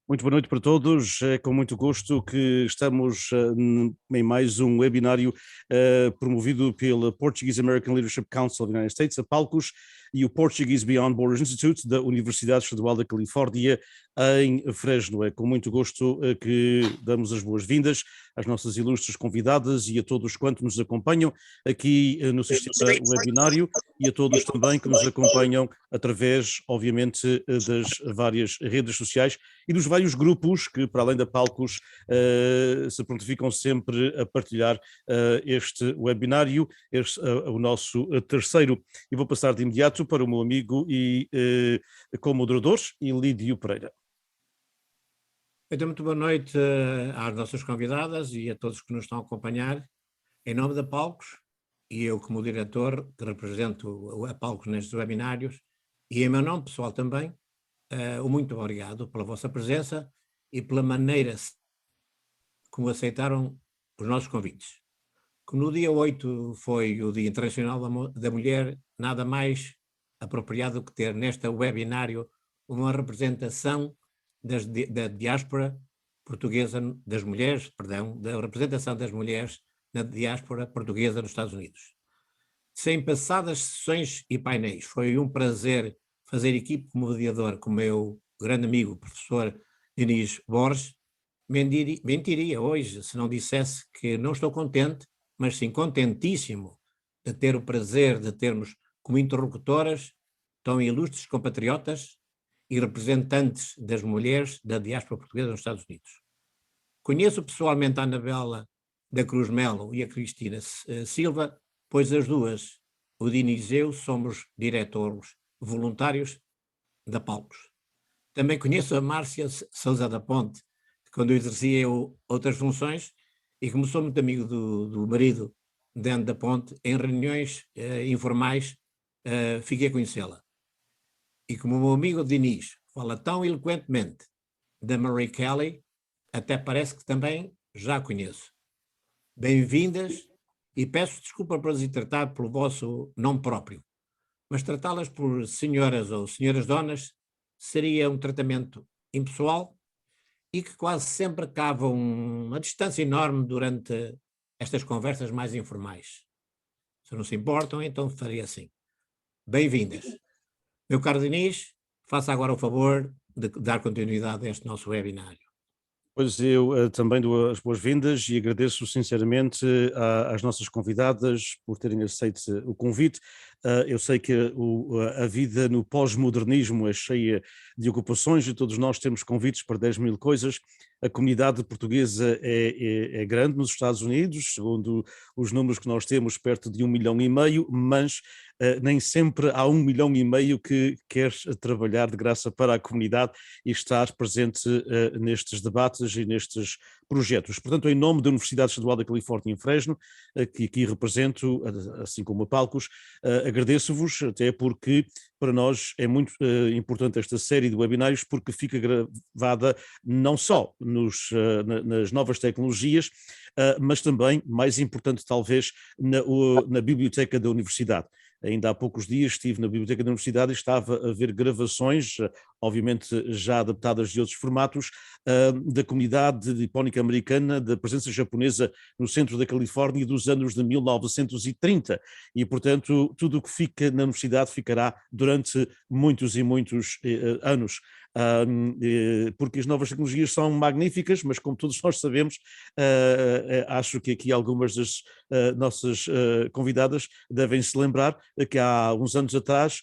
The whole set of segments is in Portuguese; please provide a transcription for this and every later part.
Muito boa noite para todos, é com muito gosto que estamos em mais um webinário promovido pela Portuguese American Leadership Council of the United States, a PALCUS, e o Portuguese Beyond Borders Institute da Universidade Estadual da Califórnia em Fresno. É com muito gosto que damos as boas-vindas às nossas ilustres convidadas e a todos quantos nos acompanham aqui no sistema webinário e a todos também que nos acompanham através, obviamente, das várias redes sociais e dos vários grupos que, para além da PALCUS, se prontificam sempre a partilhar este webinário, o nosso terceiro. E vou passar de imediato para o meu amigo e co-moderador, Ilídio Pereira. Então, muito boa noite às nossas convidadas e a todos que nos estão a acompanhar. Em nome da PALCUS, e eu como diretor que represento a PALCUS nestes webinários, e em meu nome pessoal também, muito obrigado pela vossa presença e pela maneira como aceitaram os nossos convites. Como no dia 8 foi o Dia Internacional da Mulher, nada mais apropriado que ter neste webinário uma representação da diáspora portuguesa, das mulheres, perdão, da representação das mulheres na diáspora portuguesa nos Estados Unidos. Sem passadas sessões e painéis, foi um prazer fazer equipe como mediador com o meu grande amigo, o professor Diniz Borges. Mentiria hoje se não dissesse que não estou contente, mas sim contentíssimo de ter o prazer de termos como interlocutoras tão ilustres compatriotas e representantes das mulheres da diáspora portuguesa nos Estados Unidos. Conheço pessoalmente a Anabela da Cruz Melo e a Cristina Silva, pois as duas, o Diniz e eu, somos diretores voluntários da PALCUS. Também conheço a Márcia Sousa da Ponte, quando eu exercia outras funções, e como sou muito amigo do marido de Ana da Ponte, em reuniões informais, fiquei a conhecê-la. E como o meu amigo Diniz fala tão eloquentemente da Marie Kelly, até parece que também já a conheço. Bem-vindas, e peço desculpa por as tratar pelo vosso nome próprio, mas tratá-las por senhoras ou senhoras donas seria um tratamento impessoal e que quase sempre cava uma distância enorme durante estas conversas mais informais. Se não se importam, então faria assim. Bem-vindas. Meu caro Diniz, faça agora o favor de dar continuidade a este nosso webinário. Pois eu também dou as boas-vindas e agradeço sinceramente às nossas convidadas por terem aceito o convite. Eu sei que a vida no pós-modernismo é cheia de ocupações e todos nós temos convites para 10 mil coisas. A comunidade portuguesa é grande nos Estados Unidos, segundo os números que nós temos, perto de 1,5 milhão, mas nem sempre há 1,5 milhão que quer trabalhar de graça para a comunidade e estar presente nestes debates e nestes projetos. Portanto, em nome da Universidade Estadual da Califórnia em Fresno, que aqui represento, assim como a PALCUS, agradeço-vos, até porque para nós é muito importante esta série de webinários, porque fica gravada não só nas novas tecnologias, mas também, mais importante talvez, na biblioteca da universidade. Ainda há poucos dias estive na Biblioteca da Universidade e estava a ver gravações, obviamente já adaptadas de outros formatos, da comunidade nipónica americana, da presença japonesa no centro da Califórnia dos anos de 1930. E, portanto, tudo o que fica na universidade ficará durante muitos e muitos anos. Porque as novas tecnologias são magníficas, mas como todos nós sabemos, acho que aqui algumas das nossas convidadas devem se lembrar que há uns anos atrás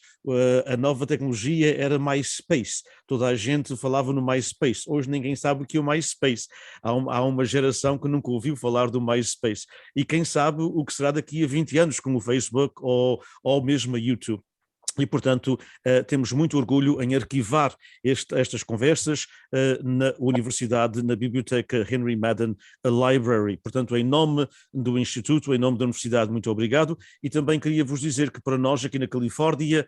a nova tecnologia era MySpace. Toda a gente falava no MySpace. Hoje ninguém sabe o que é o MySpace. Há uma geração que nunca ouviu falar do MySpace. E quem sabe o que será daqui a 20 anos com o Facebook ou mesmo a YouTube. E, portanto, temos muito orgulho em arquivar estas conversas na Universidade, na Biblioteca Henry Madden Library. Portanto, em nome do Instituto, em nome da Universidade, muito obrigado. E também queria vos dizer que para nós aqui na Califórnia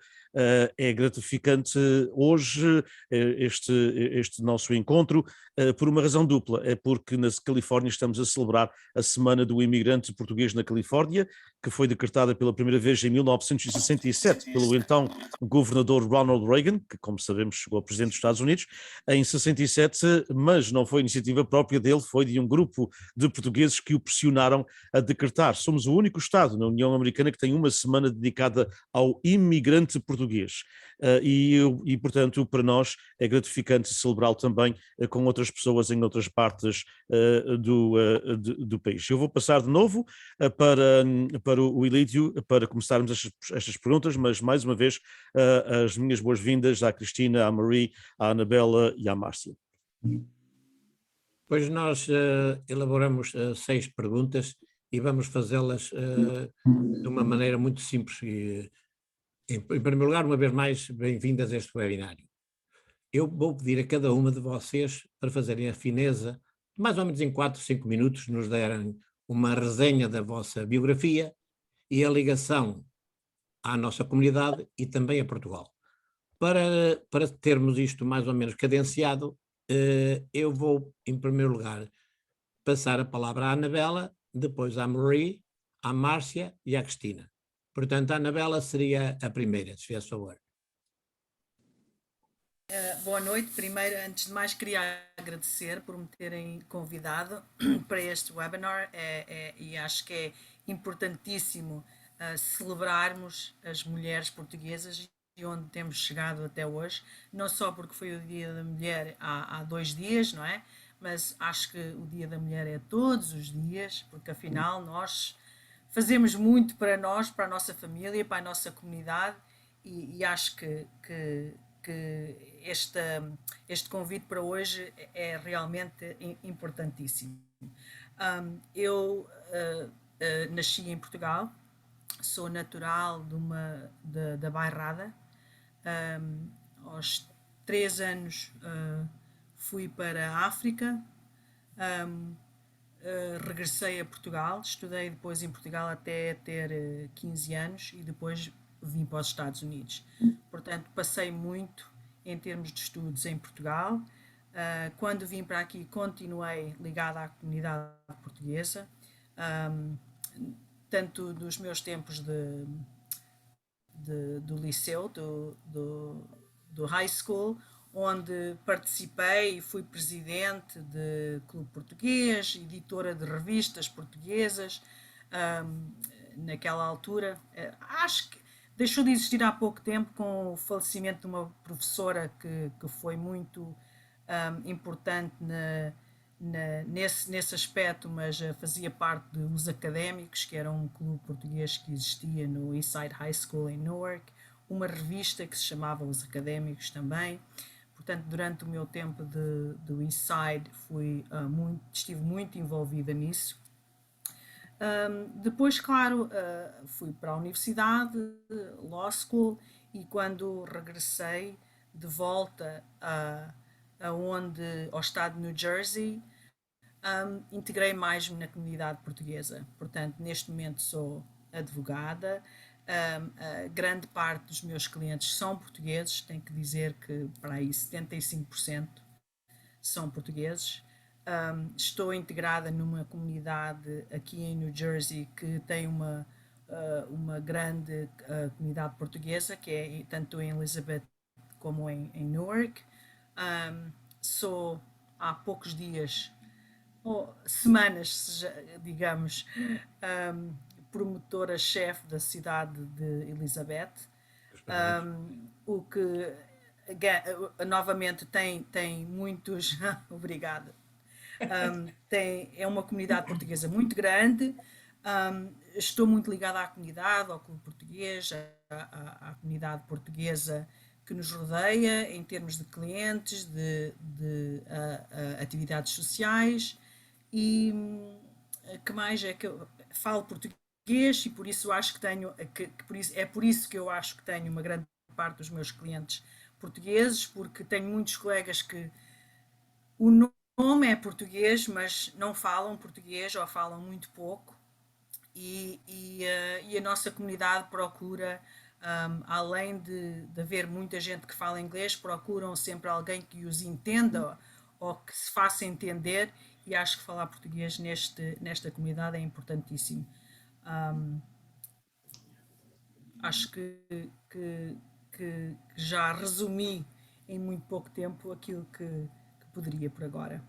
é gratificante hoje este nosso encontro por uma razão dupla. É porque na Califórnia estamos a celebrar a Semana do Imigrante Português na Califórnia, que foi decretada pela primeira vez em 1967 pelo então governador Ronald Reagan, que, como sabemos, chegou a presidente dos Estados Unidos, em 67, mas não foi iniciativa própria dele, foi de um grupo de portugueses que o pressionaram a decretar. Somos o único Estado na União Americana que tem uma semana dedicada ao imigrante português. Portanto, para nós é gratificante celebrá-lo também com outras pessoas em outras partes do país. Eu vou passar de novo para o Ilídio para começarmos estas perguntas, mas mais uma vez as minhas boas-vindas à Cristina, à Marie, à Anabela e à Márcia. Pois nós elaboramos 6 perguntas e vamos fazê-las de uma maneira muito simples. Em primeiro lugar, uma vez mais, bem-vindas a este webinário. Eu vou pedir a cada uma de vocês para fazerem a fineza, mais ou menos em 4, 5 minutos, nos derem uma resenha da vossa biografia e a ligação à nossa comunidade e também a Portugal. Para termos isto mais ou menos cadenciado, eu vou, em primeiro lugar, passar a palavra à Anabela, depois à Marie, à Márcia e à Cristina. Portanto, a Anabela seria a primeira, se faz favor. Boa noite. Primeiro, antes de mais, queria agradecer por me terem convidado para este webinar e acho que é importantíssimo celebrarmos as mulheres portuguesas e onde temos chegado até hoje, não só porque foi o Dia da Mulher há 2 dias, não é? Mas acho que o Dia da Mulher é todos os dias, porque afinal nós fazemos muito para nós, para a nossa família, para a nossa comunidade e acho que este convite para hoje é realmente importantíssimo. Eu nasci em Portugal, sou natural da Bairrada. Aos 3 anos fui para a África, regressei a Portugal, estudei depois em Portugal até ter 15 anos e depois vim para os Estados Unidos. Portanto, passei muito em termos de estudos em Portugal. Quando vim para aqui, continuei ligada à comunidade portuguesa, tanto dos meus tempos do liceu, do high school, onde participei e fui presidente de clube português, editora de revistas portuguesas. Naquela altura, acho que deixou de existir há pouco tempo com o falecimento de uma professora que foi muito importante nesse aspecto, mas fazia parte dos Académicos, que era um clube português que existia no Eastside High School em Newark, uma revista que se chamava Os Académicos também. Portanto, durante o meu tempo do Eastside estive muito envolvida nisso. Depois, claro, fui para a universidade, Law School, e quando regressei de volta ao estado de New Jersey, integrei mais-me na comunidade portuguesa. Portanto, neste momento sou advogada. Grande parte dos meus clientes são portugueses, tenho que dizer que para aí 75% são portugueses. Estou integrada numa comunidade aqui em New Jersey que tem uma grande comunidade portuguesa, que é tanto em Elizabeth como em Newark. Sou há poucos dias, ou semanas, digamos, promotora-chefe da cidade de Elizabeth, o que novamente tem muitos. Obrigada. É uma comunidade portuguesa muito grande. Estou muito ligada à comunidade, ao clube português, à comunidade portuguesa que nos rodeia em termos de clientes, de atividades sociais e que mais é que eu falo português e por isso acho que tenho por isso que eu acho que tenho uma grande parte dos meus clientes portugueses, porque tenho muitos colegas que o nome é português, mas não falam português ou falam muito pouco e a nossa comunidade procura, além de haver muita gente que fala inglês, procuram sempre alguém que os entenda ou que se faça entender e acho que falar português nesta comunidade é importantíssimo. Acho que já resumi em muito pouco tempo aquilo que poderia por agora.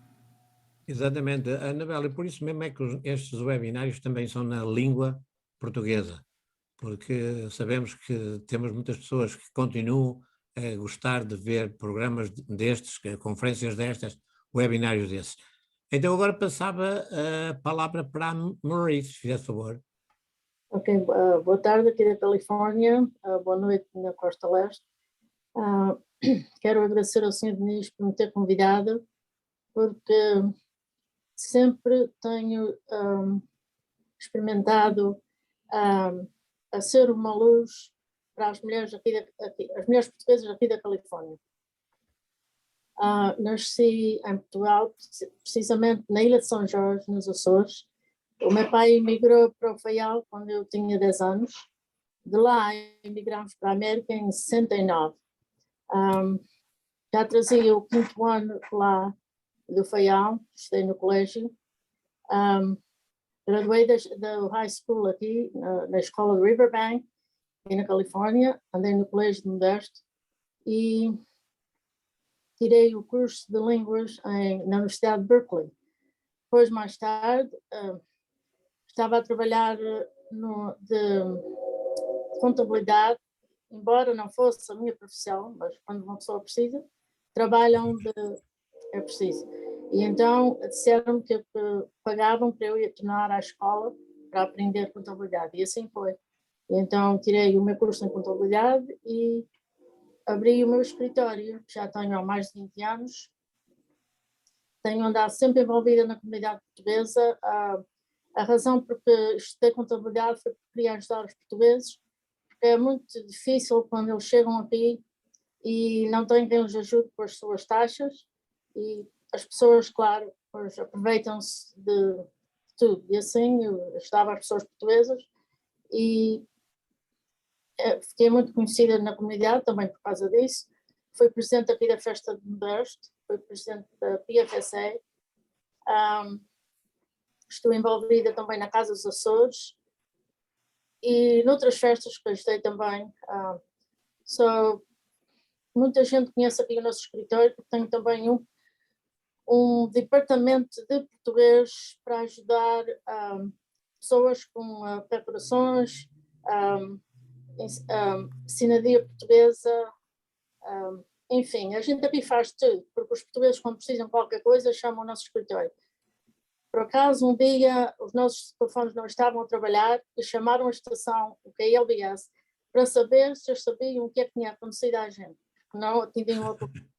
Exatamente, Anabela, e por isso mesmo é que estes webinários também são na língua portuguesa, porque sabemos que temos muitas pessoas que continuam a gostar de ver programas destes, conferências destas, webinários desses. Então agora passava a palavra para a Marie, se fizesse favor. Ok, boa tarde aqui da Califórnia, boa noite na Costa Leste. Quero agradecer ao Sr. Ministro por me ter convidado, porque sempre tenho experimentado a ser uma luz para as mulheres as mulheres portuguesas aqui da Califórnia. Nasci em Portugal, precisamente na Ilha de São Jorge, nos Açores. O meu pai emigrou para o Faial quando eu tinha 10 anos. De lá emigramos para a América em 69. Já trazia o 5º ano lá do Faial, estudei no colégio. Graduei da high school aqui, na escola de Riverbank, aqui na Califórnia. Andei no colégio de Modesto e tirei o curso de línguas na Universidade de Berkeley. Depois, mais tarde, estava a trabalhar de contabilidade, embora não fosse a minha profissão, mas quando uma pessoa precisa, trabalha onde é preciso. E então disseram-me que pagavam para eu ir tornar à escola para aprender contabilidade, e assim foi. E então tirei o meu curso em contabilidade e abri o meu escritório, que já tenho há mais de 20 anos. Tenho andado sempre envolvida na comunidade portuguesa. A razão porque estudei contabilidade foi porque queria ajudar os portugueses, porque é muito difícil quando eles chegam aqui e não têm quem os ajude com as suas taxas, e as pessoas, claro, aproveitam-se de tudo. E assim eu ajudava as pessoas portuguesas e fiquei muito conhecida na comunidade também por causa disso. Fui presidente aqui da Festa de Modesto, fui presidente da PFSA. Estou envolvida também na Casa dos Açores e noutras festas que eu ajudei também. Muita gente conhece aqui o nosso escritório, porque tenho também um departamento de português para ajudar pessoas com preparações, cidadania portuguesa, enfim, a gente aqui faz tudo, porque os portugueses, quando precisam de qualquer coisa, chamam o nosso escritório. Por acaso, um dia, os nossos telefones não estavam a trabalhar e chamaram a estação, o KLBS, para saber se eles sabiam o que é que tinha acontecido à gente, porque não atendiam ao telefone.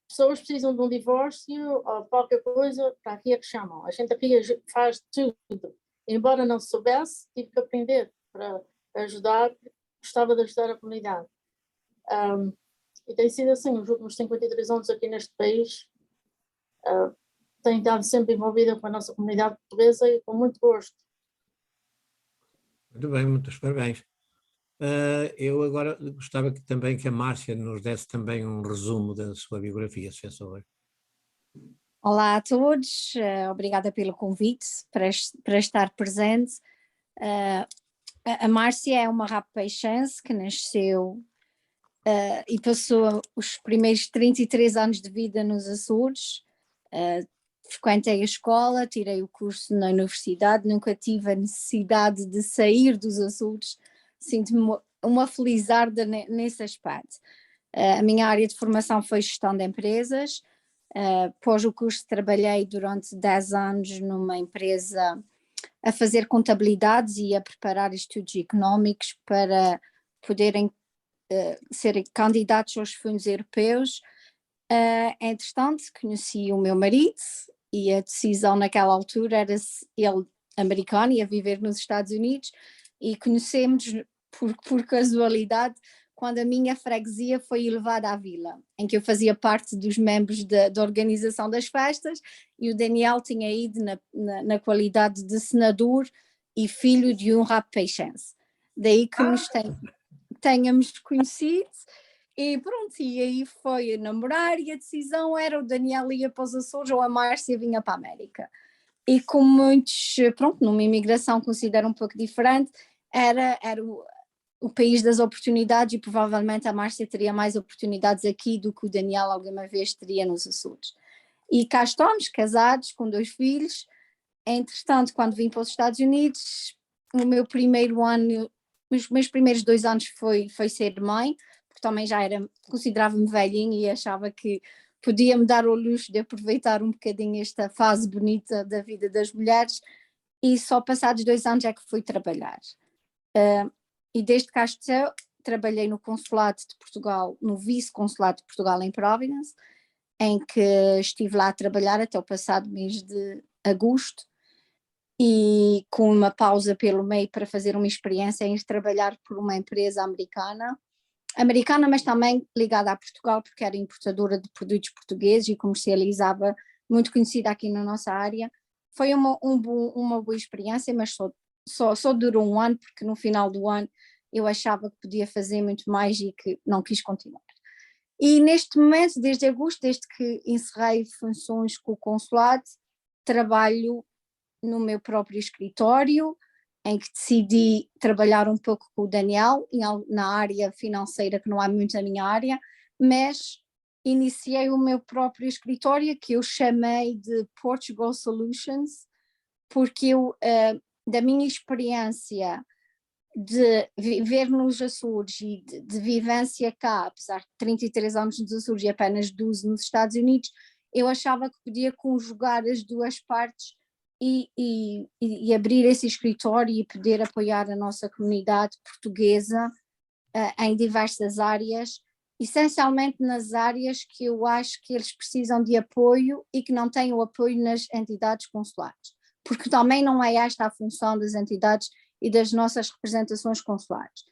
Pessoas precisam de um divórcio ou qualquer coisa, para aqui é que chamam. A gente aqui faz tudo. Embora não soubesse, tive que aprender para ajudar, gostava de ajudar a comunidade. E tem sido assim, os últimos 53 anos aqui neste país. Tenho estado sempre envolvida com a nossa comunidade portuguesa e com muito gosto. Muito bem, muitos parabéns. Eu agora gostava também que a Márcia nos desse também um resumo da sua biografia, se faz favor. Olá a todos, obrigada pelo convite para estar presente. A Márcia é uma rapaz-peixense que nasceu e passou os primeiros 33 anos de vida nos Açores. Frequentei a escola, tirei o curso na universidade, nunca tive a necessidade de sair dos Açores, sinto-me uma felizarda nesse aspecto. A minha área de formação foi gestão de empresas. Após o curso trabalhei durante 10 anos numa empresa a fazer contabilidades e a preparar estudos económicos para poderem ser candidatos aos fundos europeus. Entretanto, conheci o meu marido e a decisão naquela altura era ele americano e a viver nos Estados Unidos, e conhecemos por casualidade quando a minha freguesia foi elevada à vila, em que eu fazia parte dos membros da organização das festas, e o Daniel tinha ido na qualidade de senador e filho de um rapaz-peixense. Daí que nos tenhamos conhecido, e pronto, e aí foi a namorar, e a decisão era o Daniel ia para os Açores ou a Márcia vinha para a América. E como muitos, pronto, numa imigração considero um pouco diferente, era o país das oportunidades, e provavelmente a Márcia teria mais oportunidades aqui do que o Daniel alguma vez teria nos Açores. E cá estamos, casados, com 2 filhos. Entretanto, quando vim para os Estados Unidos, o meu primeiro ano, os meus primeiros 2 anos foi ser mãe, porque também já considerava-me velhinha e achava que podia me dar o luxo de aproveitar um bocadinho esta fase bonita da vida das mulheres, e só passados 2 anos é que fui trabalhar. E desde cá estou, trabalhei no Consulado de Portugal, no Vice-Consulado de Portugal em Providence, em que estive lá a trabalhar até o passado mês de agosto, e com uma pausa pelo meio para fazer uma experiência em ir trabalhar por uma empresa americana, mas também ligada a Portugal, porque era importadora de produtos portugueses e comercializava, muito conhecida aqui na nossa área. Foi uma boa experiência, mas só durou 1 ano, porque no final do ano eu achava que podia fazer muito mais e que não quis continuar. E neste momento, desde agosto, desde que encerrei funções com o consulado, trabalho no meu próprio escritório, em que decidi trabalhar um pouco com o Daniel na área financeira, que não é muito a minha área, mas iniciei o meu próprio escritório, que eu chamei de Portugal Solutions, porque eu, da minha experiência de viver nos Açores e de vivência cá, apesar de 33 anos nos Açores e apenas 12 nos Estados Unidos, eu achava que podia conjugar as duas partes e abrir esse escritório e poder apoiar a nossa comunidade portuguesa em diversas áreas, essencialmente nas áreas que eu acho que eles precisam de apoio e que não têm o apoio nas entidades consulares, porque também não é esta a função das entidades e das nossas representações consulares.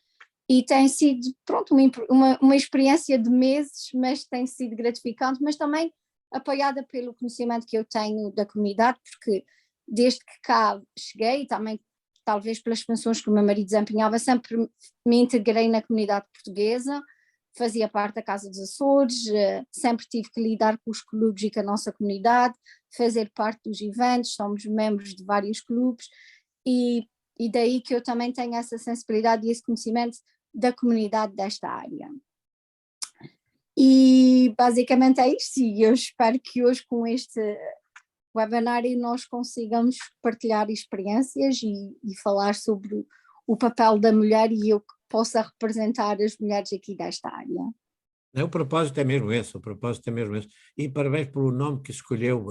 E tem sido, pronto, uma experiência de meses, mas tem sido gratificante, mas também apoiada pelo conhecimento que eu tenho da comunidade, porque desde que cá cheguei, também talvez pelas funções que o meu marido desempenhava, sempre me integrei na comunidade portuguesa, fazia parte da Casa dos Açores, sempre tive que lidar com os clubes e com a nossa comunidade, fazer parte dos eventos, somos membros de vários clubes, e daí que eu também tenho essa sensibilidade e esse conhecimento da comunidade desta área. E basicamente é isto, e eu espero que hoje com este webinário nós consigamos partilhar experiências e falar sobre o papel da mulher, e eu que possa representar as mulheres aqui desta área. O propósito é mesmo esse, E parabéns pelo nome que escolheu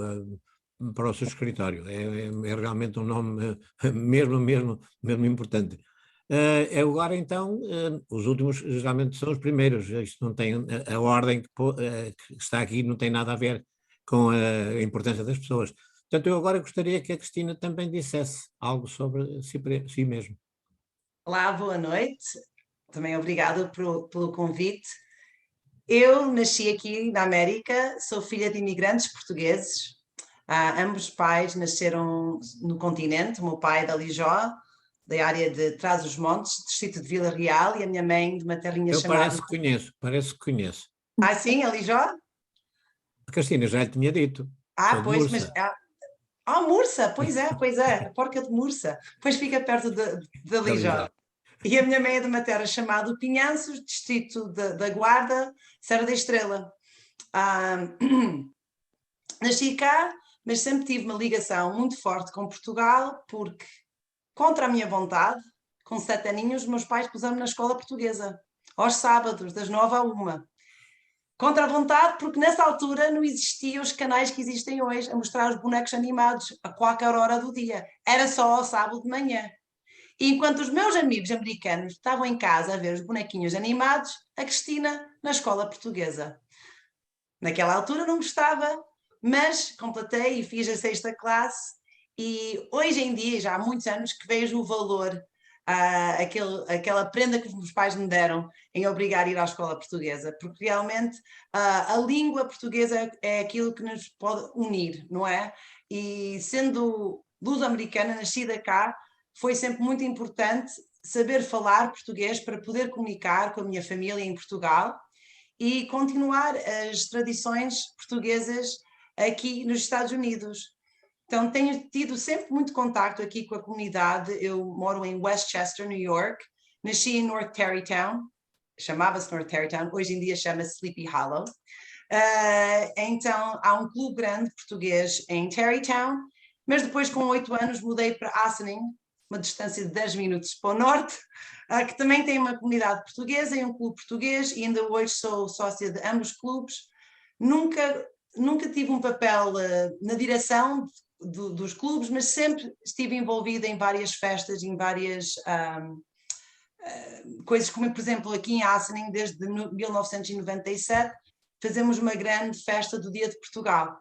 para o seu escritório. É realmente um nome mesmo importante. Agora então, os últimos geralmente são os primeiros. Isto não tem, a ordem que está aqui não tem nada a ver com a importância das pessoas. Portanto, eu agora gostaria que a Cristina também dissesse algo sobre si mesmo. Olá, boa noite. Também obrigada pelo convite. Eu nasci aqui na América, sou filha de imigrantes portugueses. Ambos pais nasceram no continente, o meu pai da Lijó, da área de Trás-os-Montes, distrito de Vila Real, e a minha mãe de uma terrinha chamada... Parece que conheço. Sim, a Lijó? Cristina, já lhe tinha dito. Ah, Sou de pois, mas... Mursa. Mursa, pois é, a porca de Mursa. Pois fica perto de Lijó. E a minha mãe é de uma terra chamada Pinhanços, distrito da Guarda, Serra da Estrela. Nasci cá, mas sempre tive uma ligação muito forte com Portugal, porque, contra a minha vontade, com 7 aninhos, meus pais puseram-me na escola portuguesa, aos sábados, das 9 à 1. Contra a vontade, porque nessa altura não existiam os canais que existem hoje, a mostrar os bonecos animados a qualquer hora do dia. Era só ao sábado de manhã. E enquanto os meus amigos americanos estavam em casa a ver os bonequinhos animados, a Cristina na escola portuguesa. Naquela altura não gostava, mas completei e fiz a 6ª classe, e hoje em dia, já há muitos anos, que vejo o valor, aquela prenda que os meus pais me deram em obrigar a ir à escola portuguesa, porque realmente a língua portuguesa é aquilo que nos pode unir, não é? E sendo luso-americana, nascida cá, foi sempre muito importante saber falar português para poder comunicar com a minha família em Portugal e continuar as tradições portuguesas aqui nos Estados Unidos. Então, tenho tido sempre muito contacto aqui com a comunidade. Eu moro em Westchester, New York. Nasci em North Tarrytown, chamava-se North Tarrytown, hoje em dia chama-se Sleepy Hollow. Então, há um clube grande português em Tarrytown, mas depois, com 8 anos, mudei para Assaning, uma distância de 10 minutos para o norte, que também tem uma comunidade portuguesa e um clube português, e ainda hoje sou sócia de ambos os clubes. Nunca tive um papel na direção dos clubes, mas sempre estive envolvida em várias festas, em várias coisas, como por exemplo aqui em Assaning, desde 1997, fazemos uma grande festa do Dia de Portugal.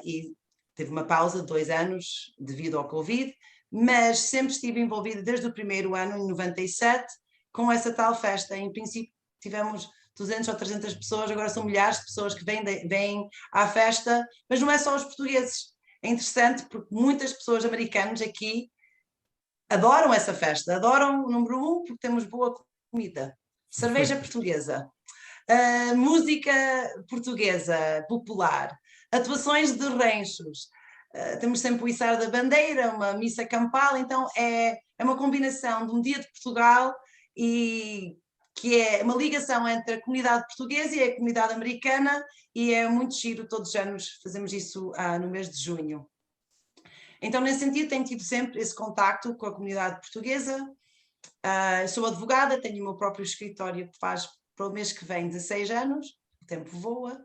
E teve uma pausa de 2 anos devido ao Covid, mas sempre estive envolvida desde o primeiro ano, em 97, com essa tal festa. Em princípio tivemos 200 ou 300 pessoas, agora são milhares de pessoas que vêm à festa, mas não é só os portugueses. É interessante porque muitas pessoas americanas aqui adoram essa festa, adoram, número 1, porque temos boa comida, cerveja portuguesa, música portuguesa popular, atuações de ranchos, temos sempre o içar da bandeira, uma missa campal, então é uma combinação de um dia de Portugal e que é uma ligação entre a comunidade portuguesa e a comunidade americana, e é muito giro, todos os anos fazemos isso no mês de junho. Então, nesse sentido, tenho tido sempre esse contacto com a comunidade portuguesa. Sou advogada, tenho o meu próprio escritório que faz para o mês que vem 16 anos, o tempo voa,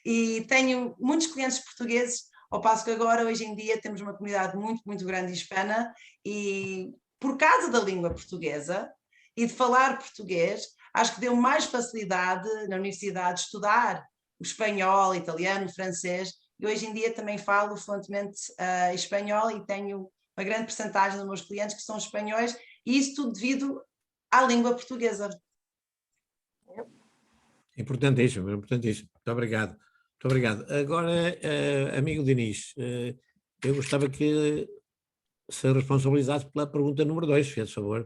e tenho muitos clientes portugueses, ao passo que agora, hoje em dia, temos uma comunidade muito, muito grande hispana, e por causa da língua portuguesa e de falar português, acho que deu mais facilidade na universidade de estudar o espanhol, italiano, francês, e hoje em dia também falo fluentemente espanhol e tenho uma grande percentagem dos meus clientes que são espanhóis, e isso tudo devido à língua portuguesa. Importantíssimo, importantíssimo. Muito obrigado. Muito obrigado. Agora, amigo Diniz, eu gostava que se responsabilizasse pela pergunta número 2, se faz favor.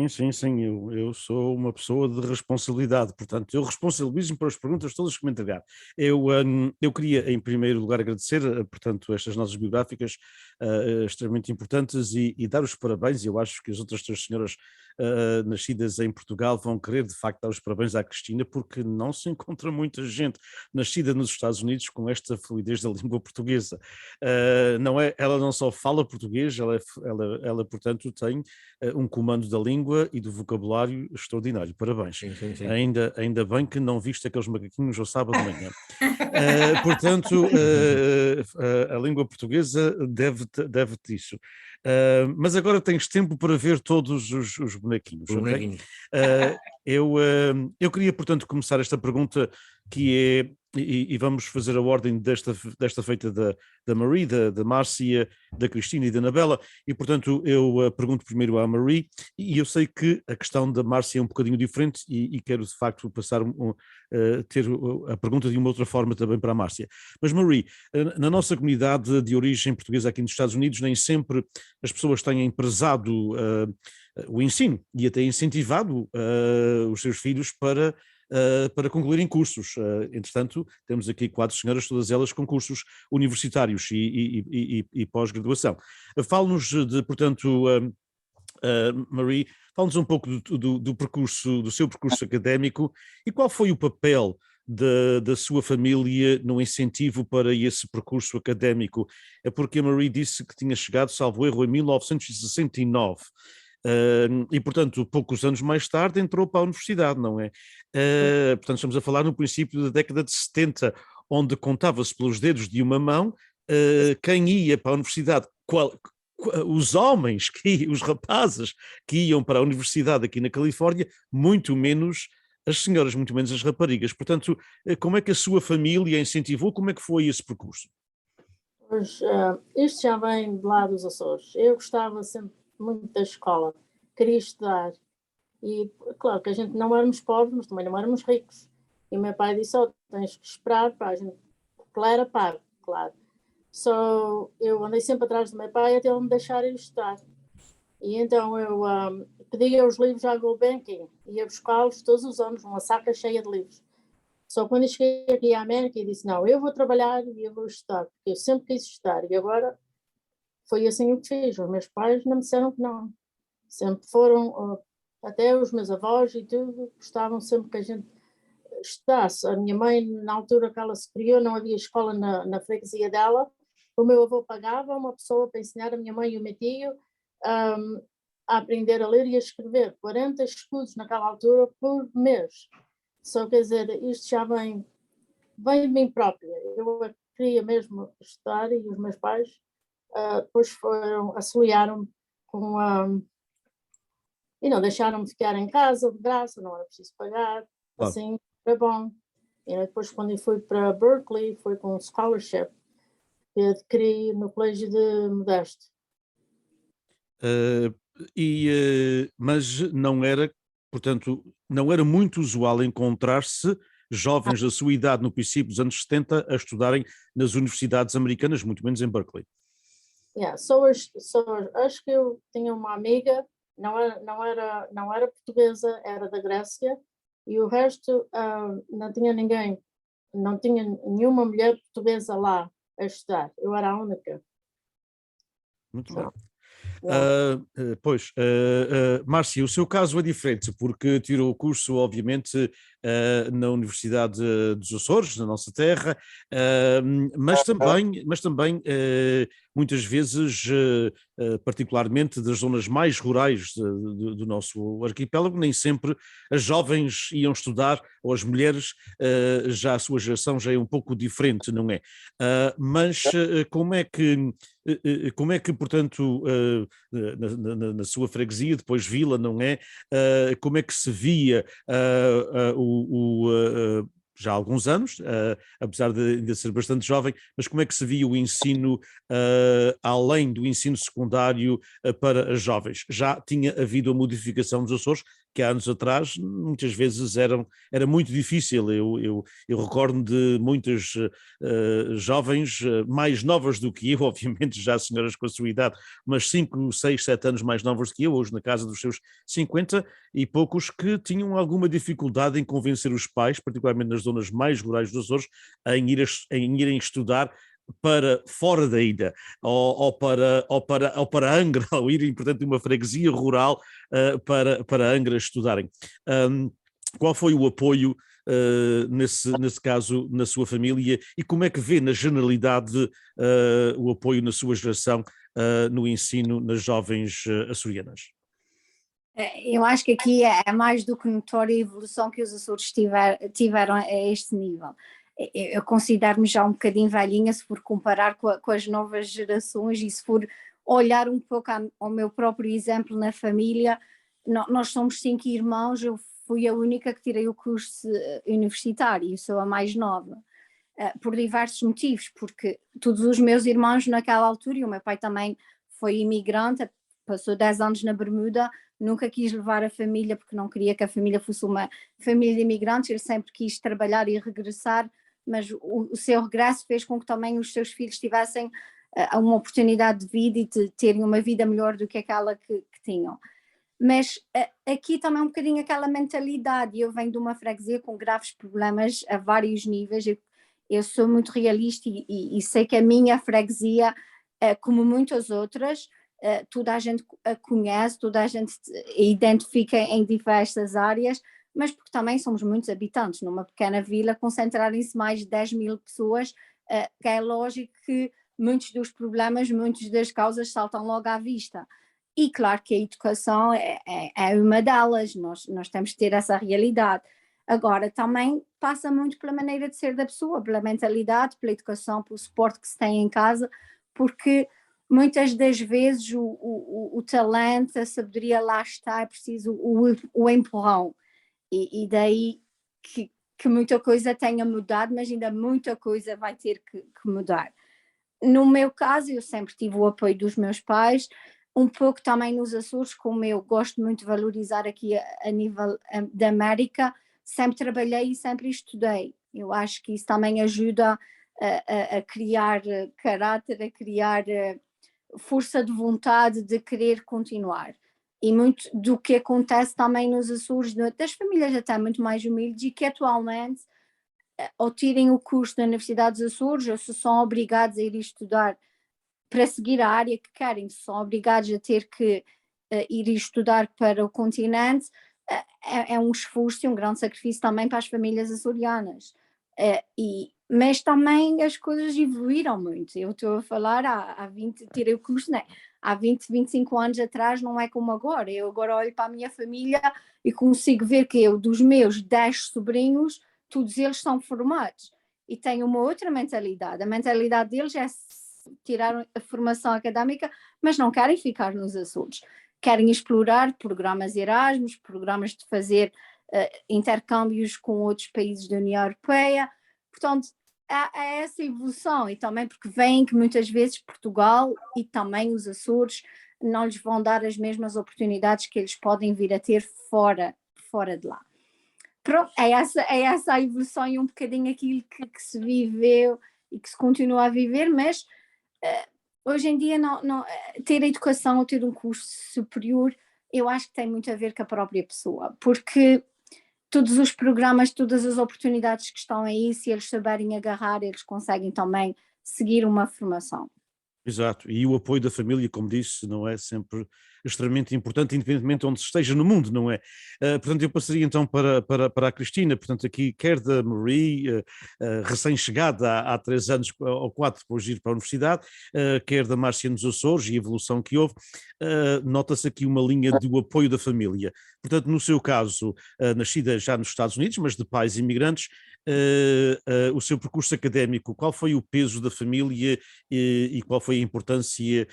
Sim, eu sou uma pessoa de responsabilidade, portanto, eu responsabilizo-me pelas perguntas todas que me entregar. Eu queria, em primeiro lugar, agradecer, portanto, estas notas biográficas extremamente importantes e dar os parabéns. Eu acho que as outras 3 senhoras nascidas em Portugal vão querer, de facto, dar os parabéns à Cristina, porque não se encontra muita gente nascida nos Estados Unidos com esta fluidez da língua portuguesa. Não é, ela não só fala português, ela portanto, tem um comando da língua e do vocabulário extraordinário. Parabéns. Sim. Ainda bem que não viste aqueles macaquinhos ao sábado de manhã. Portanto, a língua portuguesa deve-te isso. Mas agora tens tempo para ver todos os bonequinhos. Os bonequinhos. Eu queria, portanto, começar esta pergunta que é, e vamos fazer a ordem desta feita da Marie, da Márcia, da Cristina e da Anabela, e portanto eu pergunto primeiro à Marie, e eu sei que a questão da Márcia é um bocadinho diferente e quero de facto passar ter a pergunta de uma outra forma também para a Márcia. Mas Marie, na nossa comunidade de origem portuguesa aqui nos Estados Unidos, nem sempre as pessoas têm prezado o ensino e até incentivado os seus filhos para para concluírem cursos. Entretanto, temos aqui 4 senhoras, todas elas com cursos universitários e pós-graduação. Fale-nos portanto, Marie, fale-nos um pouco do percurso, do seu percurso académico e qual foi o papel da sua família no incentivo para esse percurso académico. É porque a Marie disse que tinha chegado, salvo erro, em 1969. E, portanto, poucos anos mais tarde entrou para a universidade, não é? Portanto, estamos a falar no princípio da década de 70, onde contava-se pelos dedos de uma mão quem ia para a universidade, os homens, os rapazes que iam para a universidade aqui na Califórnia, muito menos as senhoras, muito menos as raparigas. Portanto, como é que a sua família incentivou? Como é que foi esse percurso? Pois, isto já vem de lá dos Açores. Eu gostava sempre muito da escola, queria estudar. E claro que a gente não éramos pobres, mas também não éramos ricos. E o meu pai disse, tens que esperar para a gente, porque lá era pago, claro. Só eu andei sempre atrás do meu pai até ele me deixar ir estudar. E então eu pedia os livros à Gulbenkian, ia buscá-los todos os anos, uma saca cheia de livros. Só quando eu cheguei aqui à América e disse, não, eu vou trabalhar e eu vou estudar, porque eu sempre quis estudar. E agora foi assim o que fiz. Os meus pais não me disseram que não. Sempre foram, até os meus avós e tudo, gostavam sempre que a gente estudasse. A minha mãe, na altura que ela se criou, não havia escola na freguesia dela. O meu avô pagava uma pessoa para ensinar a minha mãe e o meu tio a aprender a ler e a escrever. 40 escudos naquela altura por mês. Só quer dizer, isto já vem de mim própria. Eu queria mesmo estudar e os meus pais depois auxiliaram-me com e não deixaram-me ficar em casa de graça, não era preciso pagar, Claro. assim foi bom. E depois quando eu fui para Berkeley, foi com um scholarship que adquiri no Colégio de Modesto. Mas não era, portanto, não era muito usual encontrar-se jovens da sua idade no princípio dos anos 70 a estudarem nas universidades americanas, muito menos em Berkeley. Acho que eu tinha uma amiga, não era portuguesa, era da Grécia, e o resto não tinha ninguém, não tinha nenhuma mulher portuguesa lá a estudar, eu era a única. Muito bem. Márcia, o seu caso é diferente, porque tirou o curso, obviamente, na Universidade dos Açores, na nossa terra, mas também muitas vezes, particularmente das zonas mais rurais do nosso arquipélago, nem sempre as jovens iam estudar, ou as mulheres, já a sua geração já é um pouco diferente, não é? Mas como é que, portanto, na sua freguesia, depois vila, não é? Como é que se via já há alguns anos, apesar de ainda ser bastante jovem, mas como é que se via o ensino além do ensino secundário para as jovens? Já tinha havido a modificação dos Açores, que há anos atrás muitas vezes era muito difícil. Eu recordo de muitas jovens mais novas do que eu, obviamente já senhoras com a sua idade, mas 5, 6, 7 anos mais novas do que eu, hoje na casa dos seus 50 e poucos, que tinham alguma dificuldade em convencer os pais, particularmente nas zonas mais rurais dos Açores, em irem estudar para fora da ilha, ou para Angra, ou irem, portanto, de uma freguesia rural para Angra estudarem. Qual foi o apoio, nesse caso, na sua família, e como é que vê, na generalidade, o apoio na sua geração no ensino nas jovens açorianas? Eu acho que aqui é mais do que notória a evolução que os Açores tiveram a este nível. Eu considero-me já um bocadinho velhinha se for comparar com as novas gerações e se for olhar um pouco ao meu próprio exemplo na família. Nós somos 5 irmãos, eu fui a única que tirei o curso universitário e sou a mais nova, por diversos motivos, porque todos os meus irmãos naquela altura, e o meu pai também foi imigrante, passou 10 anos na Bermuda, nunca quis levar a família porque não queria que a família fosse uma família de imigrantes, ele sempre quis trabalhar e regressar, mas o seu regresso fez com que também os seus filhos tivessem uma oportunidade de vida e de terem uma vida melhor do que aquela que tinham. Mas aqui também é um bocadinho aquela mentalidade. Eu venho de uma freguesia com graves problemas a vários níveis. Eu sou muito realista e sei que a minha freguesia, como muitas outras, toda a gente a conhece, toda a gente identifica em diversas áreas, mas porque também somos muitos habitantes. Numa pequena vila, concentrarem-se mais de 10 mil pessoas, que é lógico que muitos dos problemas, muitas das causas saltam logo à vista. E claro que a educação é uma delas, nós temos que ter essa realidade. Agora, também passa muito pela maneira de ser da pessoa, pela mentalidade, pela educação, pelo suporte que se tem em casa, porque muitas das vezes o talento, a sabedoria lá está, é preciso o empurrão. E daí que muita coisa tenha mudado, mas ainda muita coisa vai ter que mudar. No meu caso, eu sempre tive o apoio dos meus pais, um pouco também nos Açores, como eu gosto muito de valorizar aqui a nível da América, sempre trabalhei e sempre estudei. Eu acho que isso também ajuda a criar caráter, a criar força de vontade de querer continuar. E muito do que acontece também nos Açores, das famílias até muito mais humildes e que atualmente, ou tirem o curso da Universidade dos Açores, ou se são obrigados a ir estudar para seguir a área que querem, são obrigados a ter que ir estudar para o continente, é um esforço e um grande sacrifício também para as famílias açorianas. Mas também as coisas evoluíram muito. Eu estou a falar há 20, tirei o curso, né? Há 20, 25 anos atrás, não é como agora. Eu agora olho para a minha família e consigo ver que eu, dos meus 10 sobrinhos, todos eles são formados e têm uma outra mentalidade. A mentalidade deles é tirar a formação académica, mas não querem ficar nos Açores. Querem explorar programas Erasmus, programas de fazer intercâmbios com outros países da União Europeia. Portanto, há essa evolução, e também porque veem que muitas vezes Portugal e também os Açores não lhes vão dar as mesmas oportunidades que eles podem vir a ter fora de lá. Pronto, é essa a evolução e um bocadinho aquilo que se viveu e que se continua a viver, mas hoje em dia ter a educação ou ter um curso superior, eu acho que tem muito a ver com a própria pessoa, porque todos os programas, todas as oportunidades que estão aí, se eles souberem agarrar, eles conseguem também seguir uma formação. Exato, e o apoio da família, como disse, não é sempre extremamente importante, independentemente de onde se esteja no mundo, não é? Portanto, eu passaria então para a Cristina, portanto, aqui quer da Marie, recém-chegada há 3 anos ou 4 depois de ir para a universidade, quer da Márcia nos Açores e a evolução que houve, nota-se aqui uma linha do apoio da família. Portanto, no seu caso, nascida já nos Estados Unidos, mas de pais imigrantes, o seu percurso académico, qual foi o peso da família e qual foi a importância,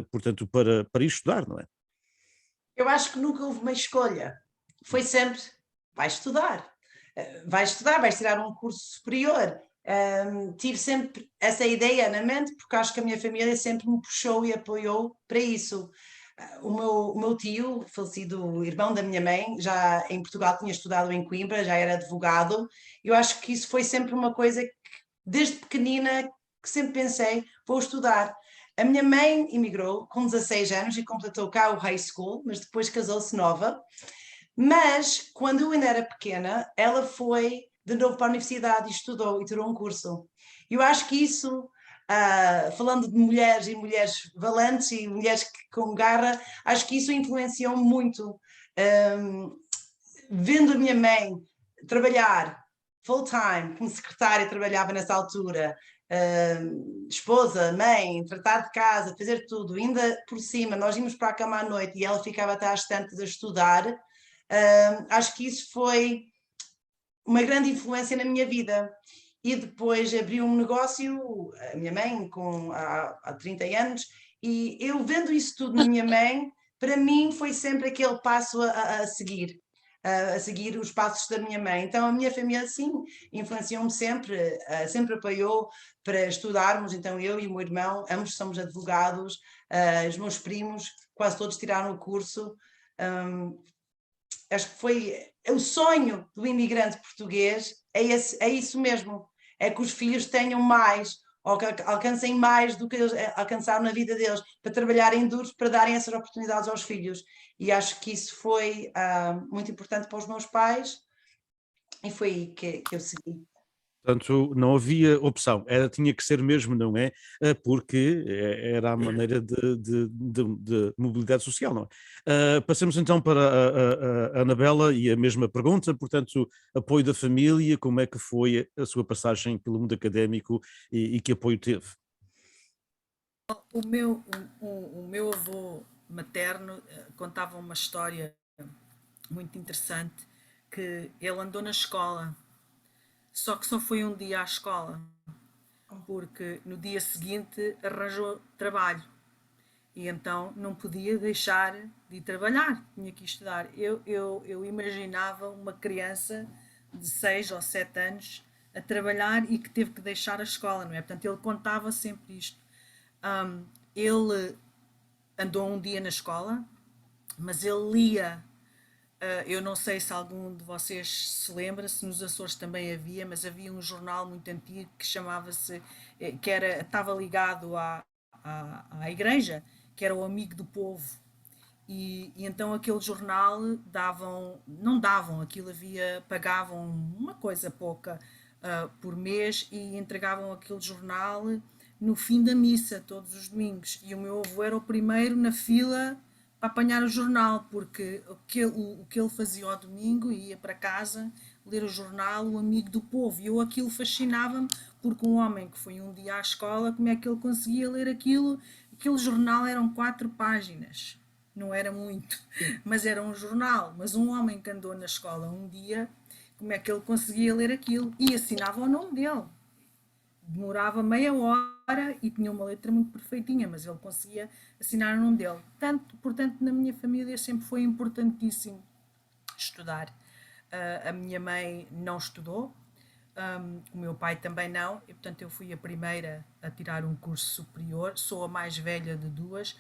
portanto, para ir estudar, não é? Eu acho que nunca houve uma escolha. Foi sempre, vais estudar, vais tirar um curso superior. Tive sempre essa ideia na mente, porque acho que a minha família sempre me puxou e apoiou para isso. O meu tio, falecido irmão da minha mãe, já em Portugal tinha estudado em Coimbra, já era advogado. Eu acho que isso foi sempre uma coisa que, desde pequenina, que sempre pensei, vou estudar. A minha mãe emigrou com 16 anos e completou cá o high school, mas depois casou-se nova. Mas, quando eu ainda era pequena, ela foi de novo para a universidade e estudou e tirou um curso. Eu acho que isso, falando de mulheres e mulheres valentes e mulheres com garra, acho que isso influenciou muito. Vendo a minha mãe trabalhar full-time, como secretária, trabalhava nessa altura, esposa, mãe, tratar de casa, fazer tudo, ainda por cima, nós íamos para a cama à noite e ela ficava até às tantas a estudar. Acho que isso foi uma grande influência na minha vida. E depois abri um negócio, a minha mãe, há 30 anos, e eu vendo isso tudo na minha mãe, para mim foi sempre aquele passo a seguir. A seguir os passos da minha mãe. Então a minha família, sim, influenciou-me sempre, sempre apoiou para estudarmos. Então eu e o meu irmão, ambos somos advogados, os meus primos quase todos tiraram o curso. Acho que foi o sonho do imigrante português, é isso mesmo, é que os filhos tenham mais ou que alcancem mais do que eles alcançaram na vida deles, para trabalharem duros, para darem essas oportunidades aos filhos. E acho que isso foi muito importante para os meus pais, e foi aí que eu segui. Portanto, não havia opção, tinha que ser mesmo, não é? Porque era a maneira de mobilidade social, não é? Passemos então para a Anabela e a mesma pergunta, portanto, apoio da família, como é que foi a sua passagem pelo mundo académico e que apoio teve? O meu avô materno contava uma história muito interessante, que ele andou na escola, só que só foi um dia à escola, porque no dia seguinte arranjou trabalho e então não podia deixar de ir trabalhar, tinha que estudar. Eu imaginava uma criança de 6 ou 7 anos a trabalhar e que teve que deixar a escola, não é? Portanto, ele contava sempre isto. Ele andou um dia na escola, mas ele lia. Eu não sei se algum de vocês se lembra, se nos Açores também havia, mas havia um jornal muito antigo que chamava-se, estava ligado à igreja, que era o Amigo do Povo. E então aquele jornal pagavam uma coisa pouca por mês e entregavam aquele jornal no fim da missa, todos os domingos. E o meu avô era o primeiro na fila para apanhar o jornal, porque o que ele fazia ao domingo, ia para casa ler o jornal O Amigo do Povo. E aquilo fascinava-me, porque um homem que foi um dia à escola, como é que ele conseguia ler aquilo? Aquele jornal eram 4 páginas, não era muito, mas era um jornal. Mas um homem que andou na escola um dia, como é que ele conseguia ler aquilo? E assinava o nome dele. Demorava meia hora e tinha uma letra muito perfeitinha, mas ele conseguia assinar o nome dele. Portanto, na minha família sempre foi importantíssimo estudar. A minha mãe não estudou, o meu pai também não, e portanto eu fui a primeira a tirar um curso superior, sou a mais velha de duas,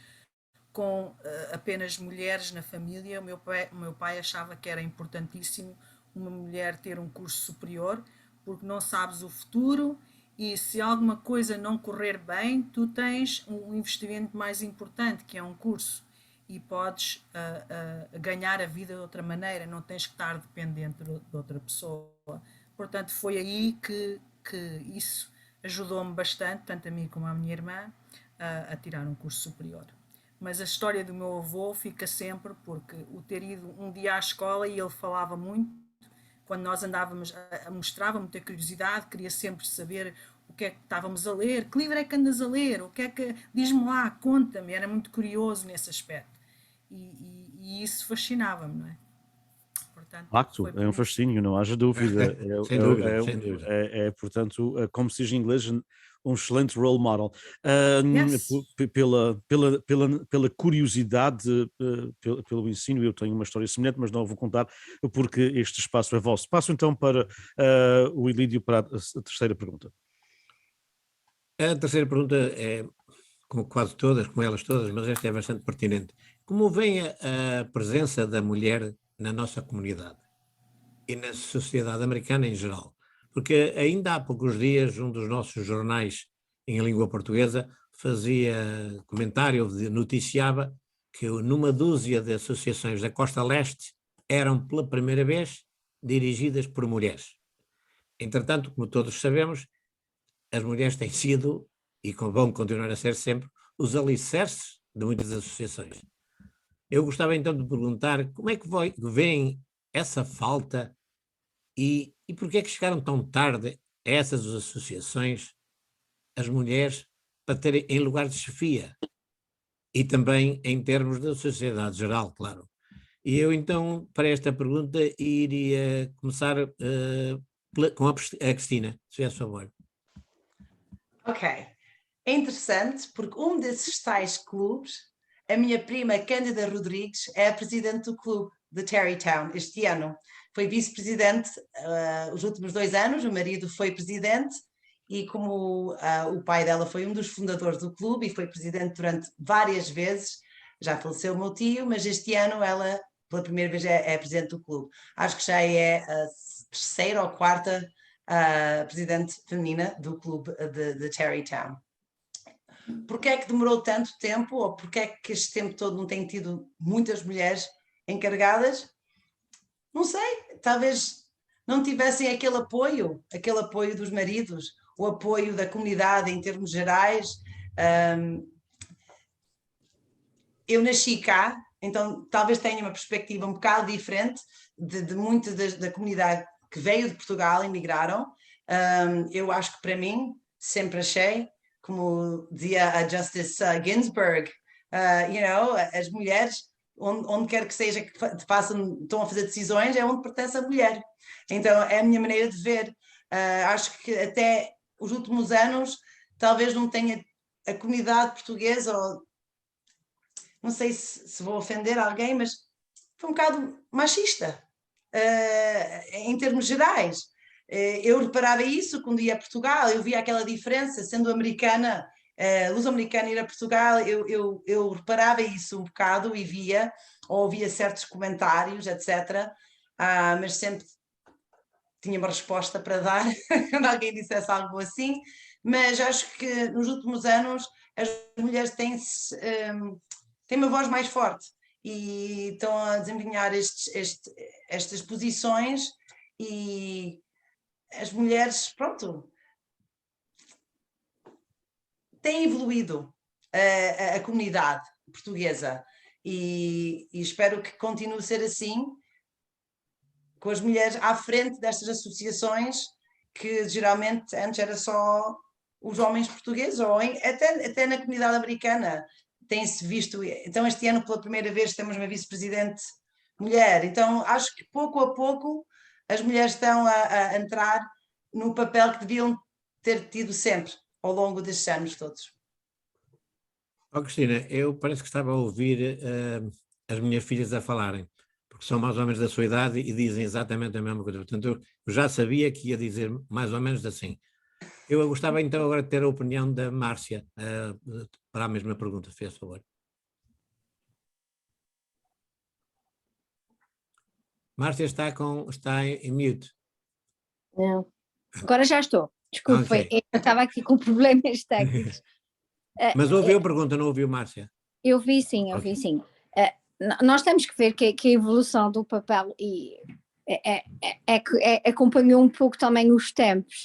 com apenas mulheres na família. O meu pai achava que era importantíssimo uma mulher ter um curso superior, porque não sabes o futuro e se alguma coisa não correr bem, tu tens um investimento mais importante, que é um curso, e podes ganhar a vida de outra maneira, não tens que estar dependente de outra pessoa. Portanto, foi aí que isso ajudou-me bastante, tanto a mim como à minha irmã, a tirar um curso superior. Mas a história do meu avô fica sempre, porque o ter ido um dia à escola e ele falava muito, quando nós andávamos, mostrava muita curiosidade, queria sempre saber o que é que estávamos a ler, que livro é que andas a ler, o que é que, diz-me lá, conta-me, era muito curioso nesse aspecto. E isso fascinava-me, não é? Portanto, Facto, é um fascínio, não haja dúvida. Sem dúvida, sem dúvida. Portanto, como se diz em inglês, um excelente role model. Yes. Pela curiosidade, pelo ensino, eu tenho uma história semelhante, mas não a vou contar porque este espaço é vosso. Passo então para o Ilídio para a terceira pergunta. A terceira pergunta é, como quase todas, como elas todas, mas esta é bastante pertinente. Como vem a presença da mulher na nossa comunidade e na sociedade americana em geral? Porque ainda há poucos dias um dos nossos jornais em língua portuguesa fazia comentário, noticiava que numa dúzia de associações da Costa Leste eram pela primeira vez dirigidas por mulheres. Entretanto, como todos sabemos, as mulheres têm sido, e vão continuar a ser sempre, os alicerces de muitas associações. Eu gostava então de perguntar como é que veem essa falta e porquê é que chegaram tão tarde a essas associações, as mulheres, para terem em lugar de chefia e também em termos da sociedade geral, claro. E eu então, para esta pergunta, iria começar com a Cristina, se é a favor. Ok. É interessante porque um desses tais clubes, a minha prima Cândida Rodrigues, é a presidente do clube de Terrytown este ano. Foi vice-presidente os últimos 2 anos, o marido foi presidente e como o pai dela foi um dos fundadores do clube e foi presidente durante várias vezes, já faleceu o meu tio, mas este ano ela, pela primeira vez, é presidente do clube. Acho que já é a terceira ou quarta presidente feminina do clube de Terrytown. Porquê é que demorou tanto tempo, ou porquê é que este tempo todo não tem tido muitas mulheres encarregadas? Não sei, talvez não tivessem aquele apoio dos maridos, o apoio da comunidade em termos gerais. Eu nasci cá, então talvez tenha uma perspectiva um bocado diferente de muita da comunidade que veio de Portugal, emigraram. Eu acho que para mim, sempre achei, como dizia a Justice Ginsburg, as mulheres, onde quer que seja que estão a fazer decisões, é onde pertence a mulher. Então é a minha maneira de ver. Acho que até os últimos anos talvez não tenha a comunidade portuguesa, ou não sei se vou ofender alguém, mas foi um bocado machista, em termos gerais. Eu reparava isso quando ia a Portugal, eu via aquela diferença, sendo americana, luso-americana, ir a Portugal, eu reparava isso um bocado e via, ou ouvia certos comentários, etc. Mas sempre tinha uma resposta para dar quando alguém dissesse algo assim. Mas acho que nos últimos anos as mulheres têm uma voz mais forte e estão a desempenhar estas posições, e as mulheres, pronto, têm evoluído a comunidade portuguesa, e espero que continue a ser assim, com as mulheres à frente destas associações, que geralmente antes era só os homens portugueses, ou até na comunidade americana tem-se visto. Então este ano pela primeira vez temos uma vice-presidente mulher, então acho que pouco a pouco as mulheres estão a entrar no papel que deviam ter tido sempre ao longo destes anos todos. Cristina, eu parece que estava a ouvir as minhas filhas a falarem, porque são mais ou menos da sua idade e dizem exatamente a mesma coisa. Portanto, eu já sabia que ia dizer mais ou menos assim. Eu gostava então agora de ter a opinião da Márcia para a mesma pergunta, fez favor. Márcia está em mute. Não. Agora já estou. Desculpe, Ok. eu estava aqui com problemas técnicos. Mas ouviu a pergunta, não ouviu, Márcia? Eu vi sim, Ok. Nós temos que ver que a evolução do papel acompanhou um pouco também os tempos.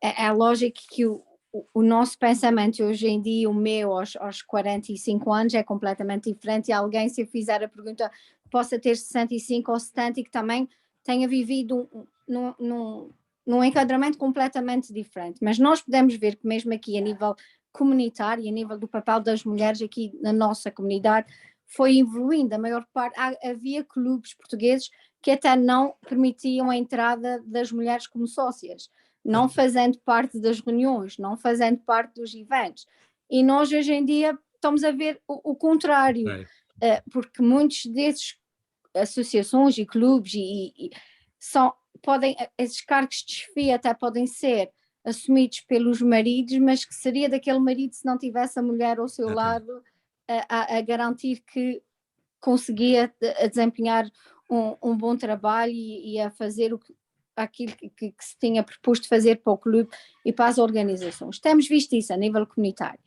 É lógico que o nosso pensamento hoje em dia, o meu aos 45 anos, é completamente diferente, e alguém, se eu fizer a pergunta, possa ter 65 ou 70 e que também tenha vivido num enquadramento completamente diferente. Mas nós podemos ver que mesmo aqui a nível comunitário, a nível do papel das mulheres aqui na nossa comunidade, foi evoluindo. A maior parte, havia clubes portugueses que até não permitiam a entrada das mulheres como sócias, não fazendo parte das reuniões, não fazendo parte dos eventos. E nós hoje em dia estamos a ver o contrário, porque muitos desses associações e clubes esses cargos de chefia até podem ser assumidos pelos maridos, mas que seria daquele marido se não tivesse a mulher ao seu lado a garantir que conseguia desempenhar um bom trabalho e a fazer aquilo que se tinha proposto fazer para o clube e para as organizações. Temos visto isso a nível comunitário.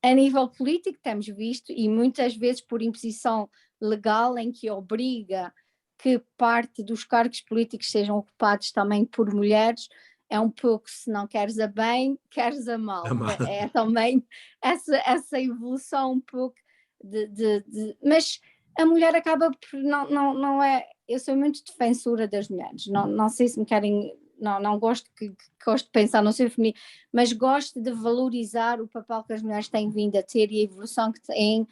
A nível político temos visto, e muitas vezes por imposição legal, em que obriga que parte dos cargos políticos sejam ocupados também por mulheres. É um pouco, se não queres a bem, queres a mal. É também essa evolução um pouco mas a mulher acaba por não é. Eu sou muito defensora das mulheres, não sei se me querem, não gosto gosto de pensar no seu feminino, mas gosto de valorizar o papel que as mulheres têm vindo a ter e a evolução que têm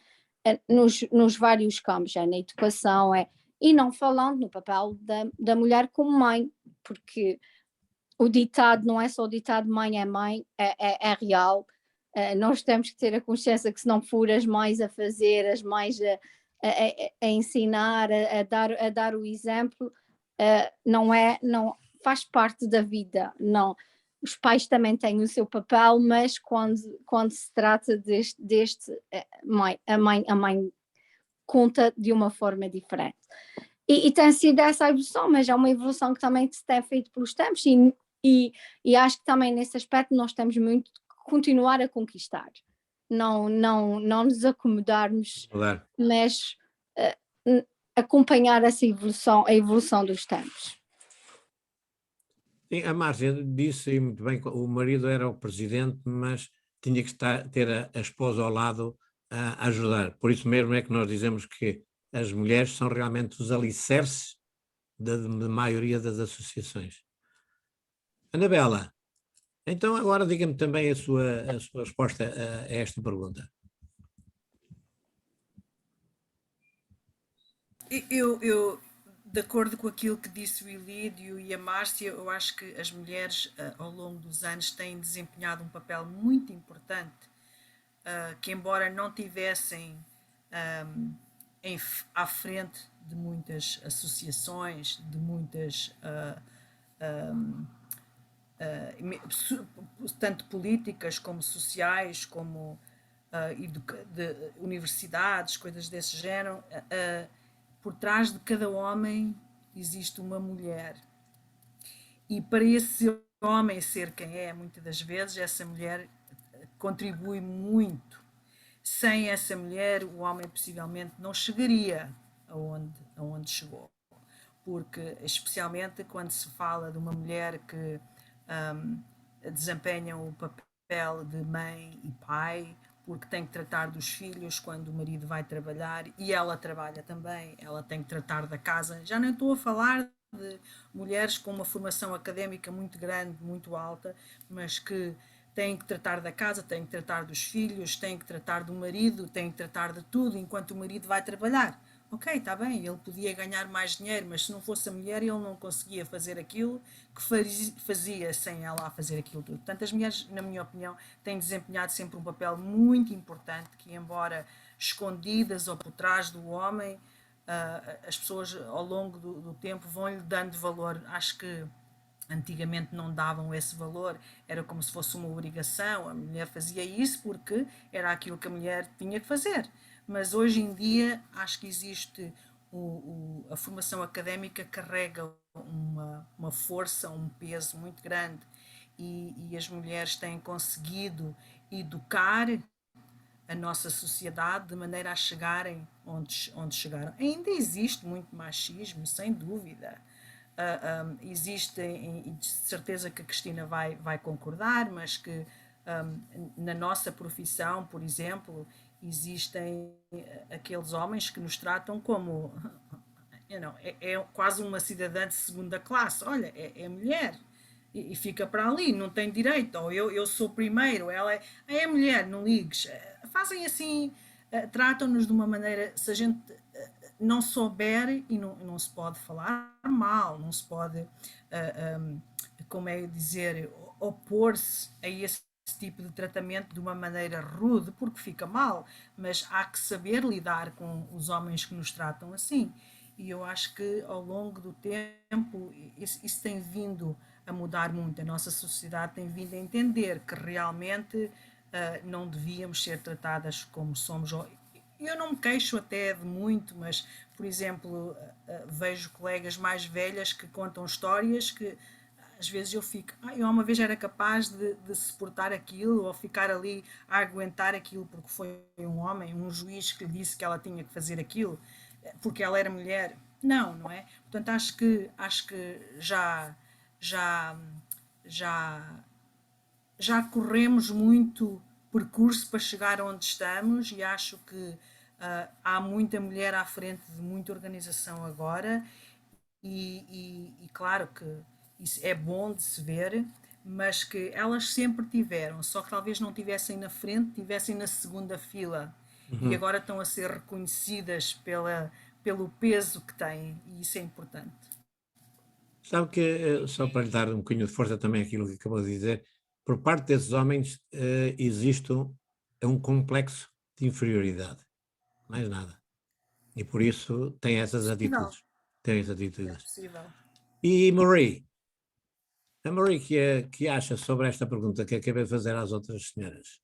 nos vários campos, na educação, e não falando no papel da mulher como mãe, porque o ditado não é só o ditado mãe, é real. Nós temos que ter a consciência que se não for as mães a fazer, as mães a ensinar, a dar o exemplo, não faz parte da vida. Não, os pais também têm o seu papel, mas quando se trata a mãe conta de uma forma diferente. E tem sido essa a evolução, mas é uma evolução que também se tem feito pelos tempos, e acho que também nesse aspecto nós temos muito que continuar a conquistar, não nos acomodarmos, Mudar. mas acompanhar essa evolução, a evolução dos tempos. Sim, a Márcia disse muito bem que o marido era o presidente, mas tinha que ter a esposa ao lado a ajudar. Por isso mesmo é que nós dizemos que as mulheres são realmente os alicerces da maioria das associações. Anabela, então agora diga-me também a sua resposta a esta pergunta. Eu, de acordo com aquilo que disse o Ilídio e a Márcia, eu acho que as mulheres, ao longo dos anos, têm desempenhado um papel muito importante, que embora não tivessem à frente de muitas associações, de muitas tanto políticas como sociais, como de universidades, coisas desse género, por trás de cada homem existe uma mulher. E para esse homem ser quem é, muitas das vezes, essa mulher contribui muito. Sem essa mulher, o homem possivelmente não chegaria aonde chegou. Porque, especialmente quando se fala de uma mulher que desempenha o papel de mãe e pai, porque tem que tratar dos filhos quando o marido vai trabalhar e ela trabalha também, ela tem que tratar da casa. Já não estou a falar de mulheres com uma formação académica muito grande, muito alta, mas que têm que tratar da casa, têm que tratar dos filhos, têm que tratar do marido, têm que tratar de tudo enquanto o marido vai trabalhar. Ok, está bem, ele podia ganhar mais dinheiro, mas se não fosse a mulher ele não conseguia fazer aquilo que fazia sem ela a fazer aquilo tudo. Portanto, as mulheres, na minha opinião, têm desempenhado sempre um papel muito importante, que embora escondidas ou por trás do homem, as pessoas ao longo do tempo vão-lhe dando valor. Acho que antigamente não davam esse valor, era como se fosse uma obrigação, a mulher fazia isso porque era aquilo que a mulher tinha que fazer. Mas hoje em dia acho que existe a formação académica carrega uma força, um peso muito grande e as mulheres têm conseguido educar a nossa sociedade de maneira a chegarem onde chegaram. Ainda existe muito machismo, sem dúvida. Existe, e de certeza que a Cristina vai concordar, mas que na nossa profissão, por exemplo, existem aqueles homens que nos tratam como é quase uma cidadã de segunda classe. Olha, é mulher e fica para ali, não tem direito, ou eu sou primeiro, ela é mulher, não ligues. Fazem assim, tratam-nos de uma maneira, se a gente não souber, e não se pode falar mal, não se pode, como é dizer, opor-se a esse tipo de tratamento de uma maneira rude, porque fica mal, mas há que saber lidar com os homens que nos tratam assim. E eu acho que ao longo do tempo isso tem vindo a mudar muito. A nossa sociedade tem vindo a entender que realmente não devíamos ser tratadas como somos. Eu não me queixo até de muito, mas, por exemplo, vejo colegas mais velhas que contam histórias que às vezes eu fico, eu uma vez era capaz de suportar aquilo ou ficar ali a aguentar aquilo porque foi um homem, um juiz que lhe disse que ela tinha que fazer aquilo porque ela era mulher. Não é? Portanto, acho que já corremos muito percurso para chegar onde estamos e acho que há muita mulher à frente de muita organização agora e claro que isso é bom de se ver, mas que elas sempre tiveram, só que talvez não tivessem na frente, tivessem na segunda fila e agora estão a ser reconhecidas pelo peso que têm e isso é importante. Sabe que, só para lhe dar um bocadinho de força também aquilo que acabou de dizer, por parte desses homens existe um complexo de inferioridade, mais nada. E por isso tem essas atitudes. Tem essas atitudes. É possível. E Marie? A Marie, que acha sobre esta pergunta que acabei de fazer às outras senhoras?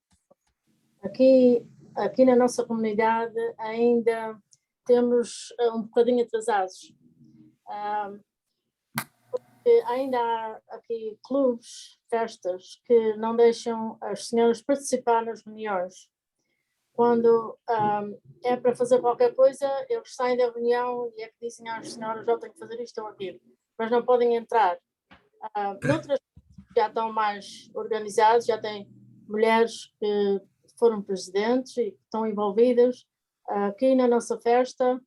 Aqui na nossa comunidade ainda temos um bocadinho atrasados. que ainda há aqui clubes, festas, que não deixam as senhoras participar nas reuniões. Quando é para fazer qualquer coisa, eles saem da reunião e é que dizem às senhoras, já tenho que fazer isto ou aquilo, mas não podem entrar. Noutras já estão mais organizados, já tem mulheres que foram presidentes e que estão envolvidas. Aqui na nossa festa,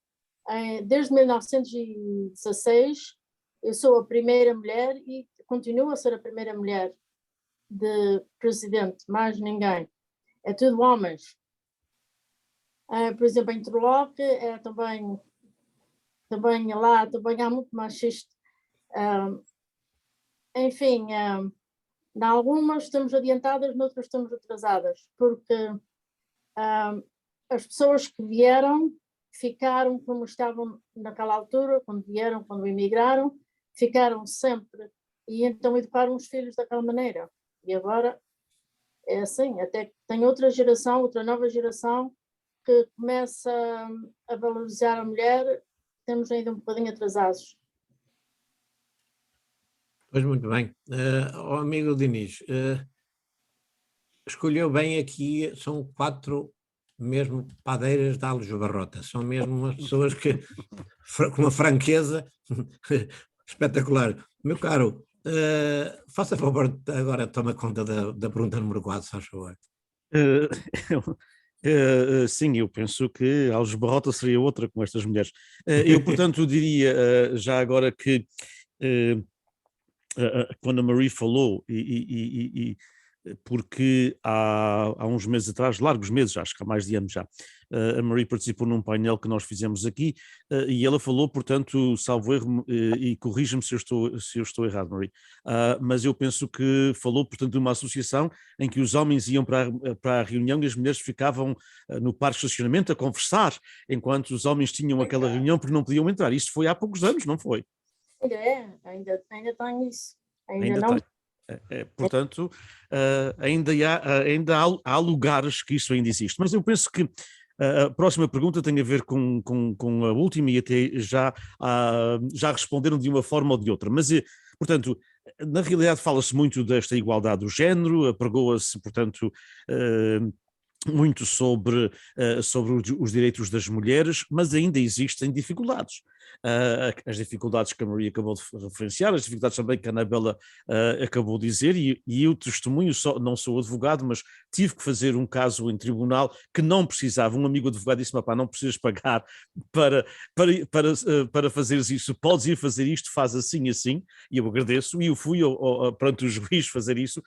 desde 1916, eu sou a primeira mulher e continuo a ser a primeira mulher de presidente, mais ninguém. É tudo homens. Por exemplo, em Interlock, também lá também há muito machista. Enfim, em algumas estamos adiantadas, noutras estamos atrasadas, porque as pessoas que vieram ficaram como estavam naquela altura, quando vieram, quando emigraram, ficaram sempre e então educaram os filhos daquela maneira. E agora é assim, até que tem outra geração, outra nova geração que começa a valorizar a mulher, temos ainda um bocadinho atrasados. Pois muito bem. Ó amigo Diniz, escolheu bem aqui, são 4 mesmo padeiras de aljubarrota, são mesmo umas pessoas que, com uma franqueza espetacular. Meu caro, faça favor, agora toma conta da pergunta número 4, se faz favor. Sim, eu penso que aljubarrota seria outra com estas mulheres. Eu, portanto, diria já agora que quando a Marie falou, porque há uns meses atrás, largos meses, acho que há mais de anos já, a Marie participou num painel que nós fizemos aqui e ela falou, portanto, salvo erro, e corrija-me se eu estou errado, Marie, mas eu penso que falou, portanto, de uma associação em que os homens iam para a reunião e as mulheres ficavam no parque de estacionamento a conversar, enquanto os homens tinham aquela reunião porque não podiam entrar. Isto foi há poucos anos, não foi? Ainda tem isso. Ainda não. Portanto, ainda há lugares que isso ainda existe. Mas eu penso que a próxima pergunta tem a ver com a última e até já responderam de uma forma ou de outra. Mas, portanto, na realidade fala-se muito desta igualdade do género, apregoa-se, portanto, muito sobre os direitos das mulheres, mas ainda existem dificuldades. As dificuldades que a Maria acabou de referenciar, as dificuldades também que a Anabela acabou de dizer, e eu testemunho, não sou advogado, mas tive que fazer um caso em tribunal que não precisava. Um amigo advogado disse-me: pá, não precisas pagar para fazeres isso, podes ir fazer isto, faz assim, assim, e eu agradeço, e eu fui perante o juiz fazer isso,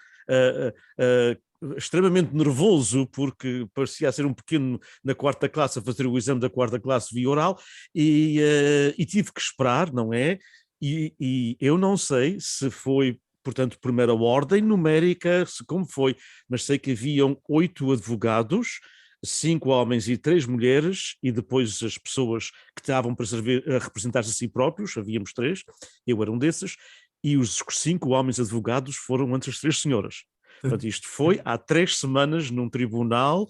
extremamente nervoso, porque parecia ser um pequeno na 4ª classe a fazer o exame da 4ª classe via oral, e tive que esperar, não é? E eu não sei se foi, portanto, primeira ordem numérica, como foi, mas sei que haviam 8 advogados, 5 homens e 3 mulheres, e depois as pessoas que estavam a representar-se a si próprios, havíamos 3, eu era um desses, e os 5 homens advogados foram antes as 3 senhoras. Portanto, isto foi há 3 semanas num tribunal,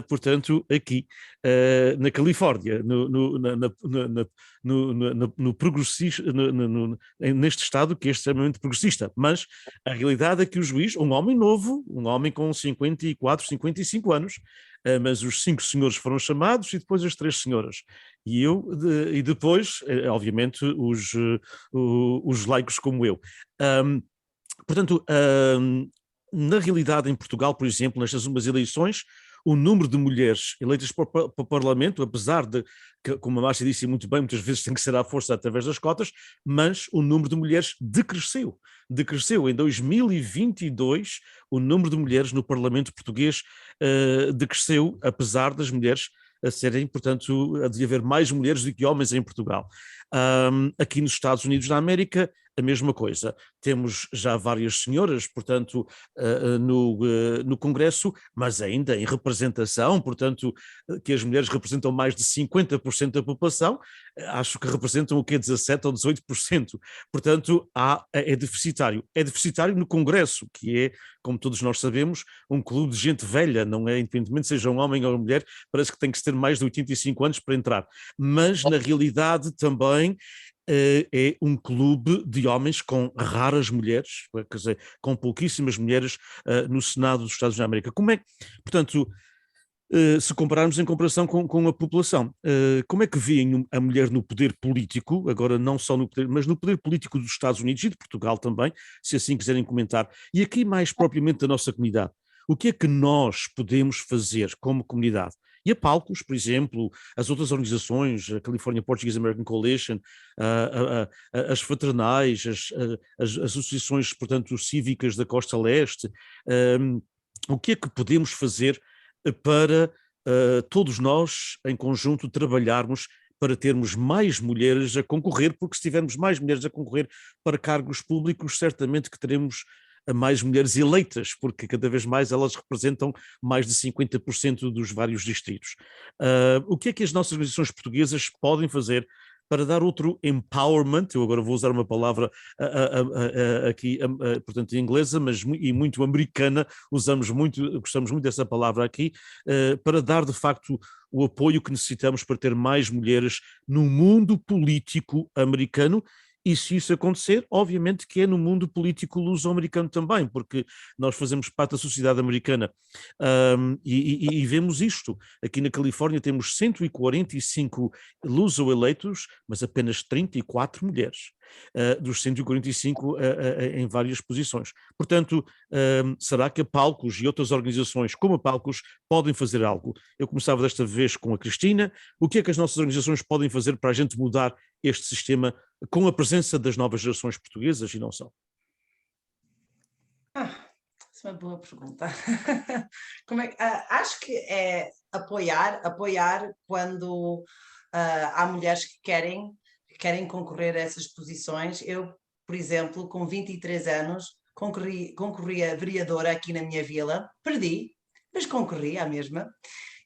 portanto, aqui na Califórnia, neste estado que é extremamente progressista. Mas a realidade é que o juiz, um homem novo, um homem com 54, 55 anos, mas os 5 senhores foram chamados e depois as 3 senhoras. E depois, obviamente, os laicos como eu. Portanto, na realidade, em Portugal, por exemplo, nestas umas eleições, o número de mulheres eleitas para o Parlamento, apesar de, como a Márcia disse muito bem, muitas vezes tem que ser à força através das cotas, mas o número de mulheres decresceu. Decresceu. Em 2022, o número de mulheres no Parlamento português decresceu, apesar das mulheres a serem, portanto, de haver mais mulheres do que homens em Portugal. Aqui nos Estados Unidos da América, a mesma coisa. Temos já várias senhoras, portanto, no Congresso, mas ainda em representação, portanto, que as mulheres representam mais de 50% da população, acho que representam o quê? 17% ou 18%. Portanto, é deficitário. É deficitário no Congresso, que é, como todos nós sabemos, um clube de gente velha, não é? Independentemente seja um homem ou uma mulher, parece que tem que ter mais de 85 anos para entrar. Mas, na realidade, também é um clube de homens com raras mulheres, quer dizer, com pouquíssimas mulheres no Senado dos Estados Unidos da América. Como é, portanto, se compararmos em comparação com a população, como é que veem a mulher no poder político, agora não só no poder, mas no poder político dos Estados Unidos e de Portugal também, se assim quiserem comentar, e aqui mais propriamente da nossa comunidade, o que é que nós podemos fazer como comunidade? E a Palcos, por exemplo, as outras organizações, a California Portuguese American Coalition, as fraternais, as associações, portanto, cívicas da Costa Leste, o que é que podemos fazer para todos nós, em conjunto, trabalharmos para termos mais mulheres a concorrer, porque se tivermos mais mulheres a concorrer para cargos públicos, certamente que teremos mais mulheres eleitas, porque cada vez mais elas representam mais de 50% dos vários distritos. O que é que as nossas organizações portuguesas podem fazer para dar outro empowerment? Eu agora vou usar uma palavra aqui, portanto, inglesa, mas e muito americana, gostamos muito dessa palavra aqui, para dar de facto o apoio que necessitamos para ter mais mulheres no mundo político americano. E se isso acontecer, obviamente que é no mundo político luso-americano também, porque nós fazemos parte da sociedade americana e vemos isto. Aqui na Califórnia temos 145 luso-eleitos, mas apenas 34 mulheres. Dos 145 em várias posições. Portanto, será que a Palcos e outras organizações como a Palcos podem fazer algo? Eu começava desta vez com a Cristina. O que é que as nossas organizações podem fazer para a gente mudar este sistema com a presença das novas gerações portuguesas e não só? Essa é uma boa pergunta. Acho que é apoiar quando há mulheres que querem concorrer a essas posições. Eu, por exemplo, com 23 anos, concorri a vereadora aqui na minha vila, perdi, mas concorri à mesma.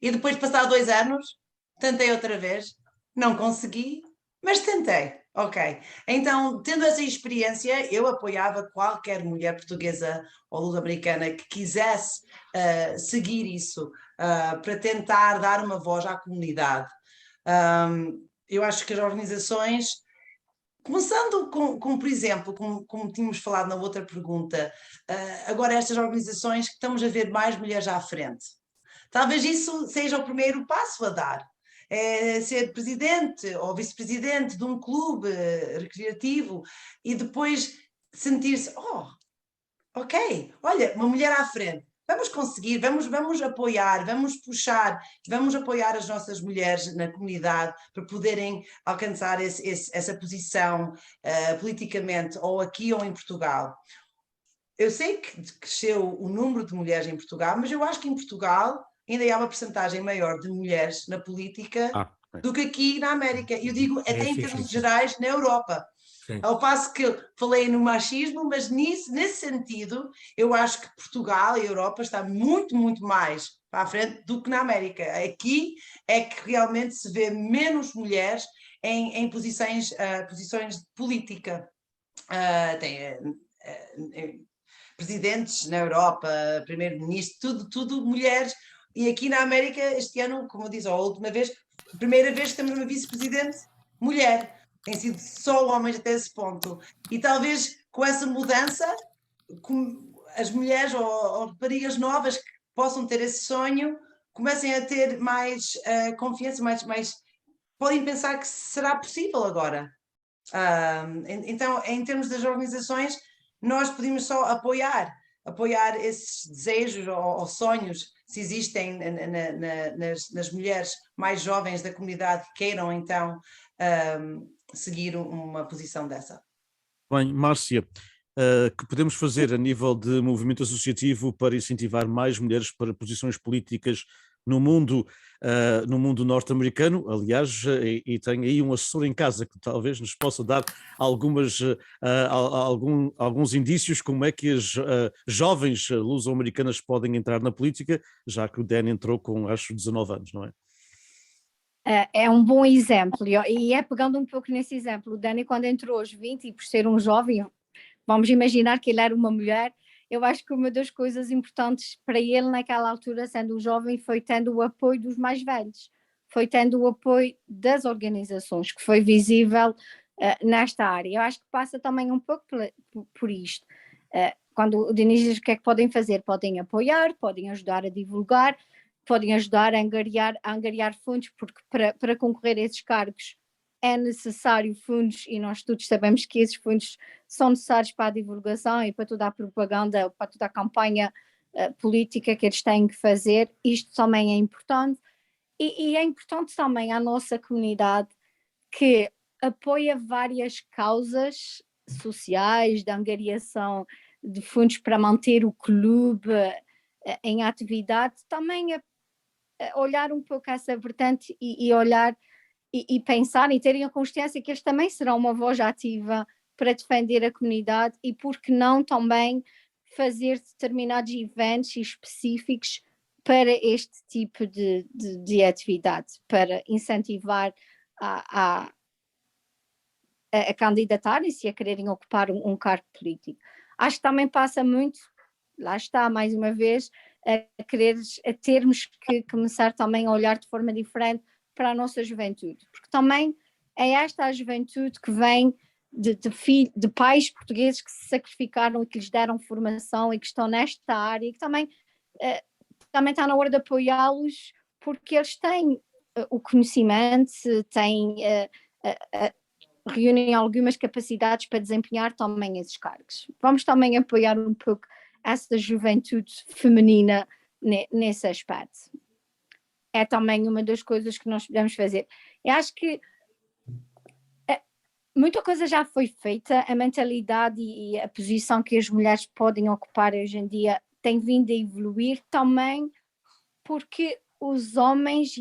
E depois de passar 2 anos, tentei outra vez, não consegui, mas tentei. Ok, então, tendo essa experiência, eu apoiava qualquer mulher portuguesa ou luso-americana que quisesse seguir isso para tentar dar uma voz à comunidade. Eu acho que as organizações, começando com por exemplo, como tínhamos falado na outra pergunta, agora estas organizações que estamos a ver mais mulheres à frente. Talvez isso seja o primeiro passo a dar. É ser presidente ou vice-presidente de um clube recreativo e depois sentir-se, ok, olha, uma mulher à frente. Vamos conseguir, vamos apoiar, vamos puxar, vamos apoiar as nossas mulheres na comunidade para poderem alcançar essa posição politicamente, ou aqui ou em Portugal. Eu sei que cresceu o número de mulheres em Portugal, mas eu acho que em Portugal ainda há uma percentagem maior de mulheres na política do que aqui na América. Eu digo até em termos gerais na Europa. Sim. Ao passo que eu falei no machismo, mas nesse sentido, eu acho que Portugal e a Europa está muito, muito mais para a frente do que na América. Aqui é que realmente se vê menos mulheres em posições de política. Tem presidentes na Europa, primeiro-ministro, tudo mulheres. E aqui na América, este ano, como eu disse, a última vez, a primeira vez que temos uma vice-presidente mulher. Tem sido só homens até esse ponto. E talvez com essa mudança, as mulheres ou raparigas novas que possam ter esse sonho, comecem a ter mais confiança, mais podem pensar que será possível agora. Então, em termos das organizações, nós podemos só apoiar esses desejos ou sonhos, se existem nas mulheres mais jovens da comunidade que queiram então seguir uma posição dessa. Bem, Márcia, que podemos fazer a nível de movimento associativo para incentivar mais mulheres para posições políticas no mundo norte-americano? Aliás, e tenho aí um assessor em casa que talvez nos possa dar alguns indícios como é que as jovens luso-americanas podem entrar na política, já que o Dan entrou com, acho, 19 anos, não é? É um bom exemplo, e é pegando um pouco nesse exemplo, o Dani quando entrou aos 20 e por ser um jovem, vamos imaginar que ele era uma mulher, eu acho que uma das coisas importantes para ele naquela altura, sendo um jovem, foi tendo o apoio dos mais velhos, foi tendo o apoio das organizações, que foi visível nesta área. Eu acho que passa também um pouco por isto. Quando o Diniz diz o que é que podem fazer, podem apoiar, podem ajudar a divulgar, podem ajudar a angariar fundos, porque para concorrer a esses cargos é necessário fundos, e nós todos sabemos que esses fundos são necessários para a divulgação e para toda a propaganda, para toda a campanha política que eles têm que fazer. Isto também é importante, e é importante também à nossa comunidade, que apoia várias causas sociais, de angariação de fundos para manter o clube em atividade, também a olhar um pouco essa vertente e olhar e pensar e terem a consciência que eles também serão uma voz ativa para defender a comunidade, e por que não também fazer determinados eventos específicos para este tipo de atividade, para incentivar a candidatarem-se e a quererem ocupar um cargo político. Acho que também passa muito, lá está, mais uma vez, a termos que começar também a olhar de forma diferente para a nossa juventude, porque também é esta a juventude que vem de pais portugueses que se sacrificaram e que lhes deram formação e que estão nesta área, e que também está na hora de apoiá-los, porque eles têm o conhecimento, têm reúnem algumas capacidades para desempenhar também esses cargos. Vamos também apoiar um pouco essa juventude feminina nesse aspecto. É também uma das coisas que nós podemos fazer. Eu acho que muita coisa já foi feita, a mentalidade e a posição que as mulheres podem ocupar hoje em dia tem vindo a evoluir também, porque os homens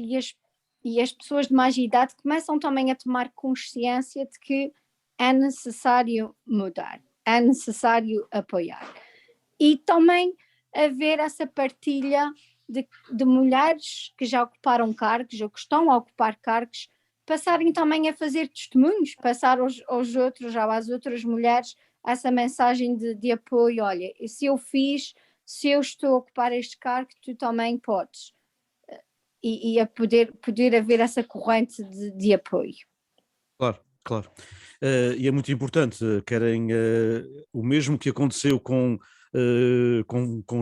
e as pessoas de mais idade começam também a tomar consciência de que é necessário mudar, é necessário apoiar. E também haver essa partilha de mulheres que já ocuparam cargos ou que estão a ocupar cargos, passarem também a fazer testemunhos, passar aos outros, às outras mulheres, essa mensagem de apoio. Olha, se eu estou a ocupar este cargo, tu também podes. E a poder haver essa corrente de apoio. Claro. E é muito importante, querem o mesmo que aconteceu com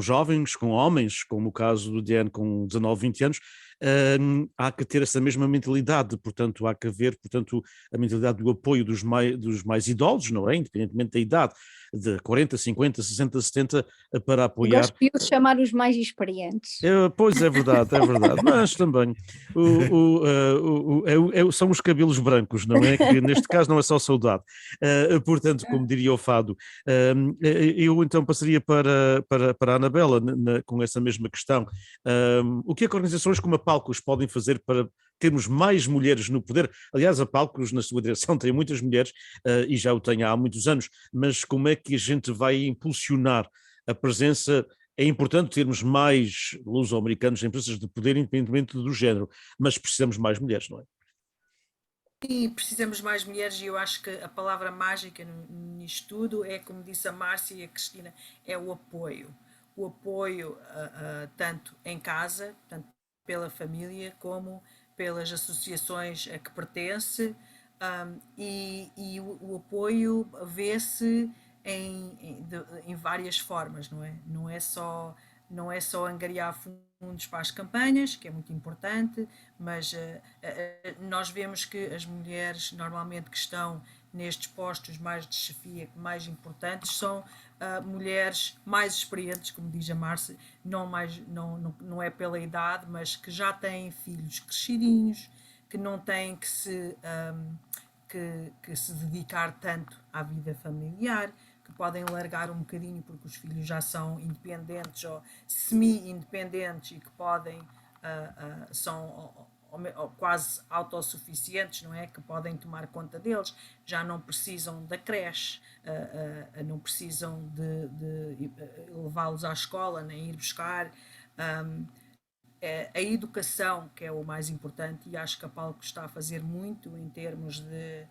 jovens, com homens, como o caso do Diane com 19, 20 anos, há que ter essa mesma mentalidade, portanto há que haver, portanto, a mentalidade do apoio dos mais idosos, não é? Independentemente da idade, de 40, 50, 60, 70, para apoiar. Gosto de chamar os mais experientes. Pois é verdade, mas também são os cabelos brancos, não é? Que neste caso não é só saudade. Portanto, como diria o Fado, eu então passaria para a Anabela com essa mesma questão. O que é que organizações como a Palcos podem fazer para termos mais mulheres no poder? Aliás, a Palcos, na sua direção, tem muitas mulheres e já o tem há muitos anos, mas como é que a gente vai impulsionar a presença? É importante termos mais luso-americanos em empresas de poder, independentemente do género, mas precisamos mais mulheres, não é? E precisamos mais mulheres, e eu acho que a palavra mágica nisto tudo é, como disse a Márcia e a Cristina, é o apoio. O apoio tanto em casa, tanto pela família, como pelas associações a que pertence, e o apoio vê-se em várias formas, não é? Não é só angariar fundos para as campanhas, que é muito importante, mas nós vemos que as mulheres normalmente que estão nestes postos mais de chefia, mais importantes, são mulheres mais experientes, como diz a Márcia, não é pela idade, mas que já têm filhos crescidinhos, que não têm que se dedicar tanto à vida familiar, que podem largar um bocadinho porque os filhos já são independentes ou semi-independentes e que são quase autossuficientes, não é? Que podem tomar conta deles, já não precisam da creche, não precisam de levá-los à escola, nem ir buscar. A educação, que é o mais importante, e acho que a Palco está a fazer muito em termos de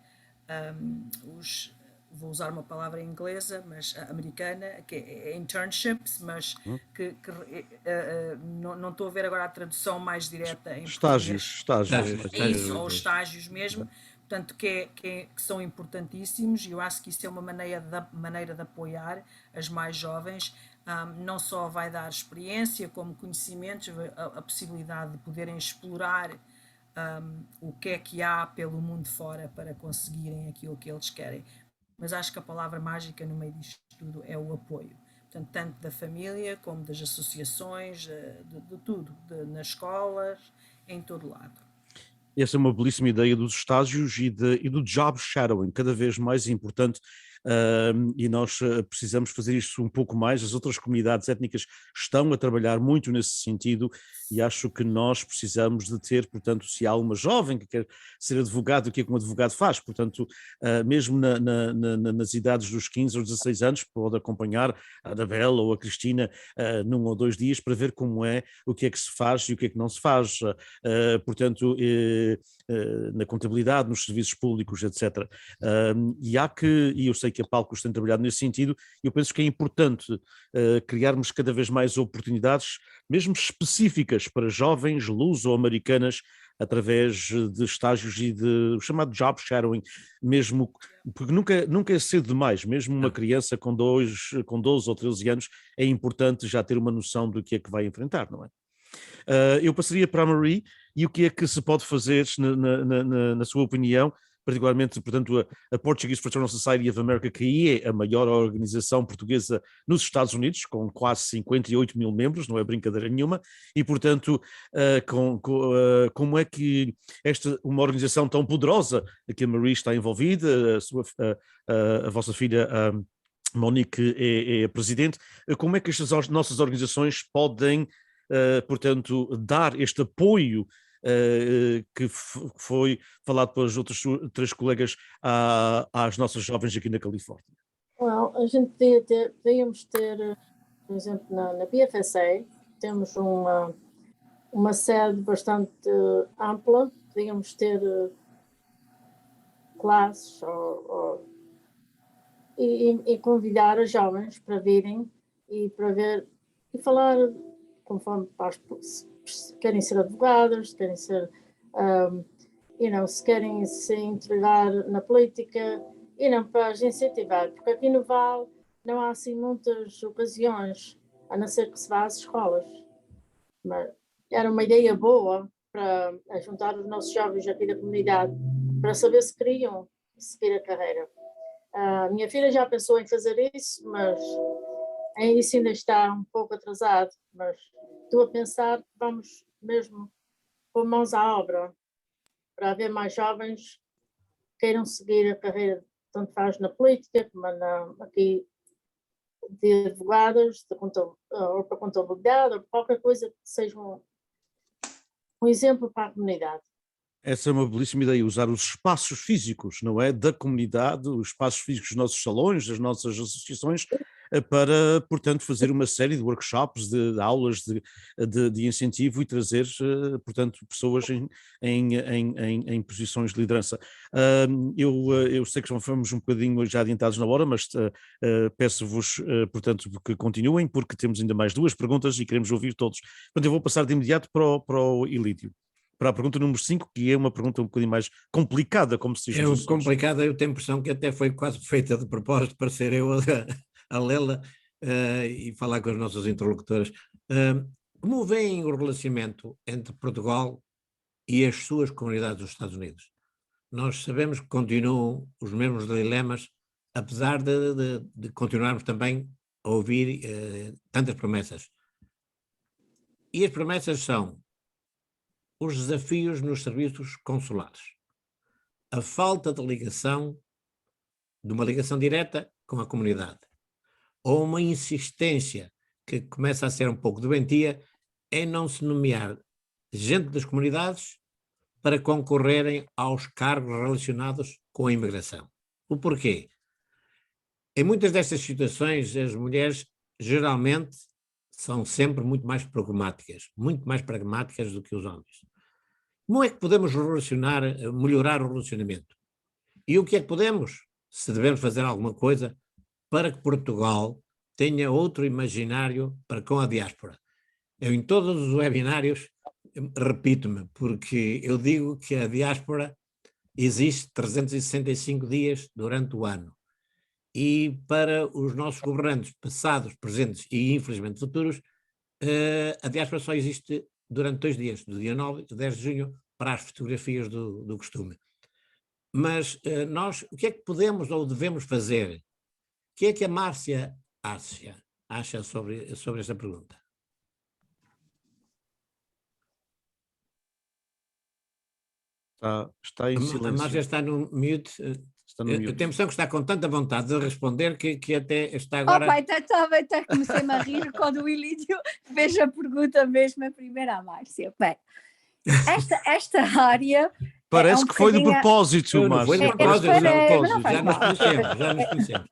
vou usar uma palavra inglesa, mas americana, que é internships, mas não estou a ver agora a tradução mais direta em estágios. Isso, ou estágios mesmo, portanto, que são importantíssimos, e eu acho que isso é uma maneira de apoiar as mais jovens. Não só vai dar experiência, como conhecimentos, a possibilidade de poderem explorar o que é que há pelo mundo fora para conseguirem aquilo que eles querem. Mas acho que a palavra mágica no meio disto tudo é o apoio. Portanto, tanto da família como das associações, de tudo, nas escolas, em todo lado. Essa é uma belíssima ideia dos estágios e do job shadowing, cada vez mais importante, e nós precisamos fazer isto um pouco mais. As outras comunidades étnicas estão a trabalhar muito nesse sentido, e acho que nós precisamos de ter, portanto, se há uma jovem que quer ser advogado, o que é que um advogado faz? Portanto, mesmo nas idades dos 15 ou 16 anos, pode acompanhar a Anabela ou a Cristina num ou 2 dias para ver como é, o que é que se faz e o que é que não se faz. Portanto, na contabilidade, nos serviços públicos, etc. E eu sei que a Palcos tem trabalhado nesse sentido, e eu penso que é importante criarmos cada vez mais oportunidades, mesmo específicas para jovens luso-americanas, através de estágios e de o chamado job shadowing, mesmo, porque nunca é cedo demais, mesmo uma criança com 12 ou 13 anos, é importante já ter uma noção do que é que vai enfrentar, não é? Eu passaria para a Marie, e o que é que se pode fazer, na sua opinião, particularmente, portanto, a Portuguese Fraternal Society of America, que é a maior organização portuguesa nos Estados Unidos, com quase 58 mil membros, não é brincadeira nenhuma, e, portanto, como é que uma organização tão poderosa, que a Marie está envolvida, a vossa filha, Monique, é a presidente, como é que estas nossas organizações podem, portanto, dar este apoio que foi falado pelas outras 3 colegas às nossas jovens aqui na Califórnia? Well, a gente devíamos ter, por exemplo, na BFSA, temos uma sede bastante ampla, devíamos ter classes e convidar as jovens para virem e para ver e falar conforme se querem ser advogadas, se querem ser, se querem se entregar na política, para as incentivar, porque aqui no Vale não há assim muitas ocasiões, a não ser que se vá às escolas. Mas era uma ideia boa para juntar os nossos jovens aqui da comunidade, para saber se queriam seguir a carreira. A minha filha já pensou em fazer isso, mas isso ainda está um pouco atrasado, mas estou a pensar que vamos mesmo pôr mãos à obra para haver mais jovens que queiram seguir a carreira, tanto faz na política como aqui de advogados, ou para contabilidade, ou qualquer coisa que seja um exemplo para a comunidade. Essa é uma belíssima ideia, usar os espaços físicos, não é, da comunidade, os espaços físicos dos nossos salões, das nossas associações, para, portanto, fazer uma série de workshops, de aulas de incentivo, e trazer, portanto, pessoas em posições de liderança. Eu sei que fomos um bocadinho já adiantados na hora, mas peço-vos, portanto, que continuem, porque temos ainda mais 2 perguntas e queremos ouvir todos. Portanto, eu vou passar de imediato para o Ilídio, para a pergunta número 5, que é uma pergunta um bocadinho mais complicada, como se diz. É complicada, eu tenho a impressão que até foi quase feita de propósito para ser eu a lê-la e falar com as nossas interlocutoras. Como veem o relacionamento entre Portugal e as suas comunidades dos Estados Unidos? Nós sabemos que continuam os mesmos dilemas, apesar de continuarmos também a ouvir tantas promessas. E as promessas são os desafios nos serviços consulares, a falta de uma ligação direta com a comunidade, ou uma insistência que começa a ser um pouco doentia em não se nomear gente das comunidades para concorrerem aos cargos relacionados com a imigração. O porquê? Em muitas destas situações, as mulheres geralmente são sempre muito mais pragmáticas do que os homens. Como é que podemos melhorar o relacionamento? E o que é que podemos, se devemos fazer alguma coisa, para que Portugal tenha outro imaginário para com a diáspora? Eu, em todos os webinários, repito-me, porque eu digo que a diáspora existe 365 dias durante o ano. E para os nossos governantes passados, presentes e infelizmente futuros, a diáspora só existe durante 2 dias, do dia 9 e do 10 de junho, para as fotografias do costume. Mas nós, o que é que podemos ou devemos fazer? O que é que a Márcia acha sobre esta pergunta? Está em A silêncio. Márcia está no mute. Está no Eu mute. tenho a impressão que está com tanta vontade de responder que até está agora... Pai, até comecei-me a rir quando o Ilídio fez a pergunta mesmo a primeira à Márcia. Bem, esta área... Parece um que foi de bocadinho- propósito, Não foi de Márcia. propósito, Parece que foi de não propósito. faz já nos mal. conhecemos, já nos conhecemos.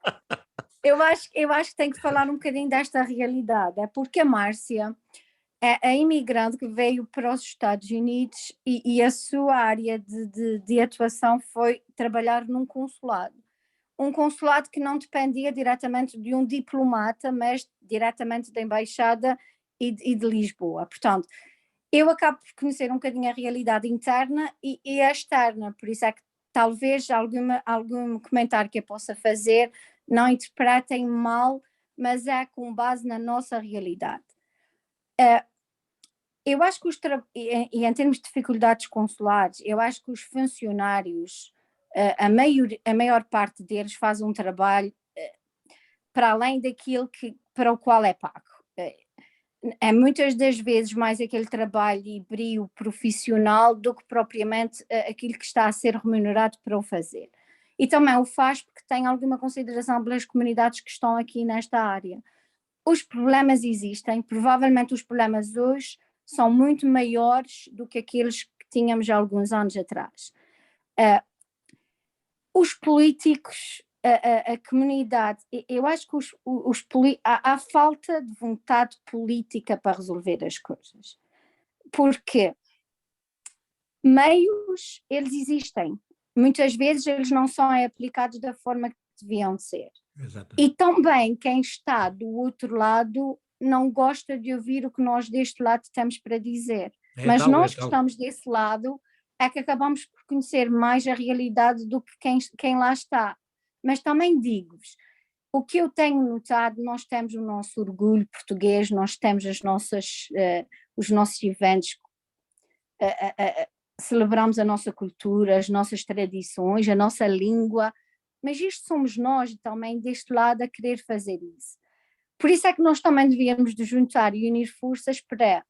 Eu acho que tem que falar um bocadinho desta realidade, é porque a Márcia é a imigrante que veio para os Estados Unidos e a sua área de atuação foi trabalhar num consulado. Um consulado que não dependia diretamente de um diplomata, mas diretamente da Embaixada e de Lisboa. Portanto, eu acabo por conhecer um bocadinho a realidade interna e a externa, por isso é que talvez algum comentário que eu possa fazer não interpretem mal, mas é com base na nossa realidade. Eu acho que em termos de dificuldades consulares, eu acho que os funcionários, a maior parte deles faz um trabalho para além daquilo para o qual é pago. É muitas das vezes mais aquele trabalho e brio profissional do que propriamente aquilo que está a ser remunerado para o fazer. E também o faz porque tem alguma consideração pelas comunidades que estão aqui nesta área. Os problemas existem, provavelmente os problemas hoje são muito maiores do que aqueles que tínhamos há alguns anos atrás. Os políticos, a comunidade, eu acho que há falta de vontade política para resolver as coisas. Porque meios, eles existem. Muitas vezes eles não são aplicados da forma que deviam ser. Exatamente. E também quem está do outro lado não gosta de ouvir o que nós deste lado temos para dizer. Mas nós que estamos desse lado é que acabamos por conhecer mais a realidade do que quem lá está. Mas também digo-vos, o que eu tenho notado, nós temos o nosso orgulho português, nós temos os nossos eventos, celebramos a nossa cultura, as nossas tradições, a nossa língua, mas isto somos nós também deste lado a querer fazer isso. Por isso é que nós também devíamos de juntar e unir forças para,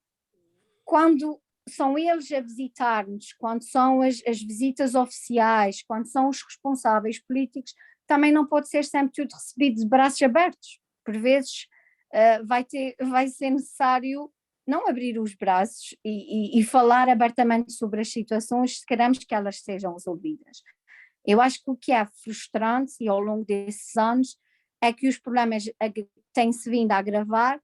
quando são eles a visitar-nos, quando são as visitas oficiais, quando são os responsáveis políticos, também não pode ser sempre tudo recebido de braços abertos. Por vezes vai ser necessário não abrir os braços e falar abertamente sobre as situações se queremos que elas sejam resolvidas. Eu acho que o que é frustrante e ao longo desses anos é que os problemas têm-se vindo a agravar,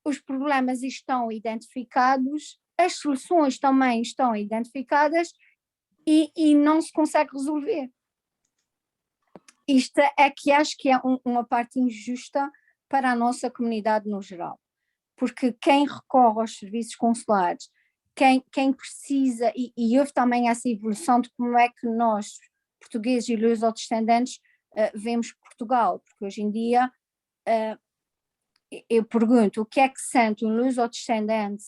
os problemas estão identificados, as soluções também estão identificadas e não se consegue resolver. Isto é que acho que é uma parte injusta para a nossa comunidade no geral, porque quem recorre aos serviços consulares, quem precisa, e houve também essa evolução de como é que nós, portugueses e lusodescendentes, vemos Portugal, porque hoje em dia eu pergunto, o que é que sente um lusodescendente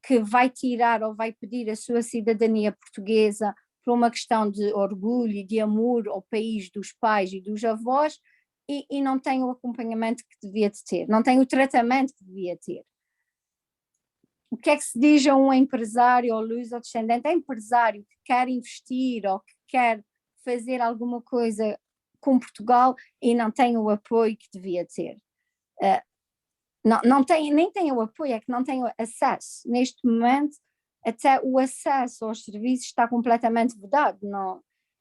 que vai tirar ou vai pedir a sua cidadania portuguesa por uma questão de orgulho e de amor ao país dos pais e dos avós e não tem o acompanhamento que devia de ter, não tem o tratamento que devia ter. O que é que se diz a um empresário ou lusodescendente, empresário que quer investir ou que quer fazer alguma coisa com Portugal e não tem o apoio que devia ter? Nem tem o apoio, é que não tem o acesso. Neste momento, até o acesso aos serviços está completamente vedado.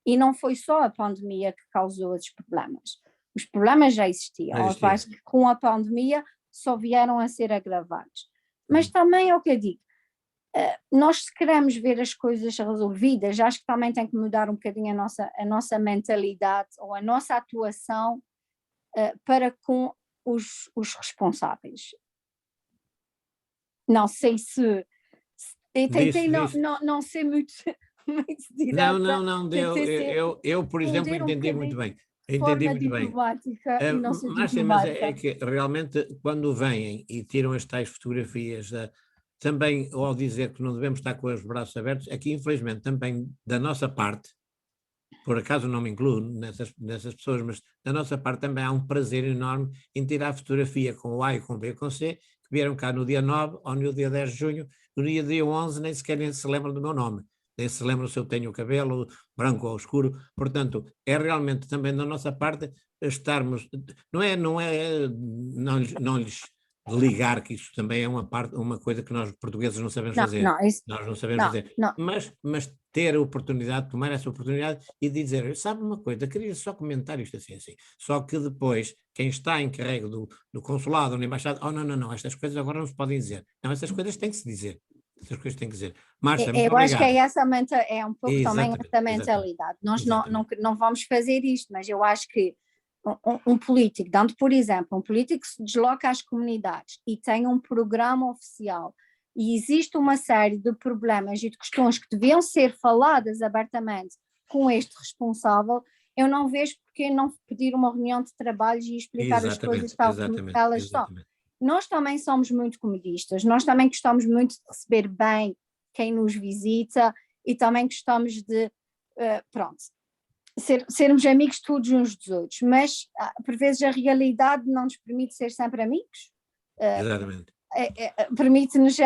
E não foi só a pandemia que causou esses problemas. Os problemas já existiam. Eu acho que com a pandemia só vieram a ser agravados. Mas também é o que eu digo, nós se queremos ver as coisas resolvidas, acho que também tem que mudar um bocadinho a nossa mentalidade ou a nossa atuação para com os responsáveis. Não sei se eu tentei não ser muito direta. Não, tem que ser eu, por exemplo, responder um entendi muito bocadinho bem. Entendi forma muito bem. diplomática e não ser Márcia, mas é diplomática. que realmente quando vêm e tiram as tais fotografias, também ao dizer que não devemos estar com os braços abertos, aqui infelizmente também da nossa parte, por acaso não me incluo nessas pessoas, mas da nossa parte também há um prazer enorme em tirar fotografia com o A e com o B e com o C, que vieram cá no dia 9 ou no dia 10 de junho, no dia 11 nem sequer se lembram do meu nome, nem se lembram se eu tenho o cabelo branco ou escuro, portanto é realmente também da nossa parte estarmos, não lhes ligar, que isso também é uma coisa que nós portugueses não sabemos fazer. Não, isso, Nós não sabemos fazer. não. Mas ter a oportunidade, tomar essa oportunidade e dizer, sabe uma coisa, queria só comentar isto assim. Só que depois, quem está em carrego do consulado ou na embaixada, não, estas coisas agora não se podem dizer. Não, essas coisas têm que se dizer. Essas coisas têm que dizer. Márcia, muito Eu acho que obrigado. é um pouco também essa mentalidade. Nós não vamos fazer isto, mas eu acho que um político, dando por exemplo, um político se desloca às comunidades e tem um programa oficial e existe uma série de problemas e de questões que deviam ser faladas abertamente com este responsável, eu não vejo porque não pedir uma reunião de trabalho e explicar as coisas tal como elas são. Nós também somos muito comodistas, nós também gostamos muito de receber bem quem nos visita e também gostamos de, sermos amigos todos uns dos outros, mas por vezes a realidade não nos permite ser sempre amigos. Exatamente. Permite-nos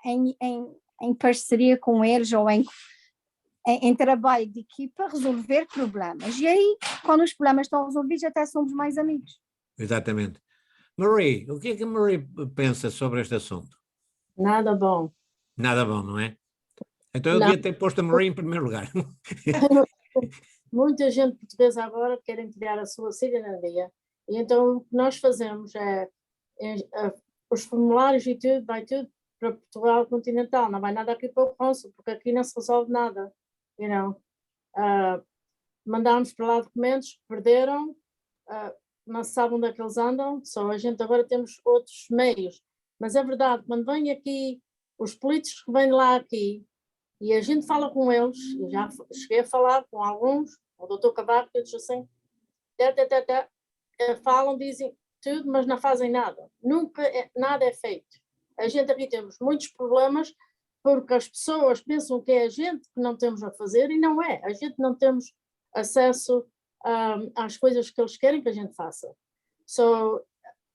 em parceria com eles ou em trabalho de equipa resolver problemas. E aí, quando os problemas estão resolvidos, até somos mais amigos. Exatamente. Marie, o que é que a Marie pensa sobre este assunto? Nada bom. Nada bom, não é? Então eu devia ter posto a Marie em primeiro lugar. Muita gente portuguesa agora querem tirar a sua cidadania. E então o que nós fazemos os formulários e tudo, vai tudo para Portugal continental, não vai nada aqui para o cônsul, porque aqui não se resolve nada. Mandámos para lá documentos que perderam, não se sabe onde é que eles andam, só a gente agora temos outros meios. Mas é verdade, quando vêm aqui, os políticos que vêm lá aqui, e a gente fala com eles, eu já cheguei a falar com alguns, o doutor Cavaco, que eu disse assim, falam, dizem tudo, mas não fazem nada. Nunca nada é feito. A gente aqui temos muitos problemas porque as pessoas pensam que é a gente que não temos a fazer e não é. A gente não temos acesso às coisas que eles querem que a gente faça.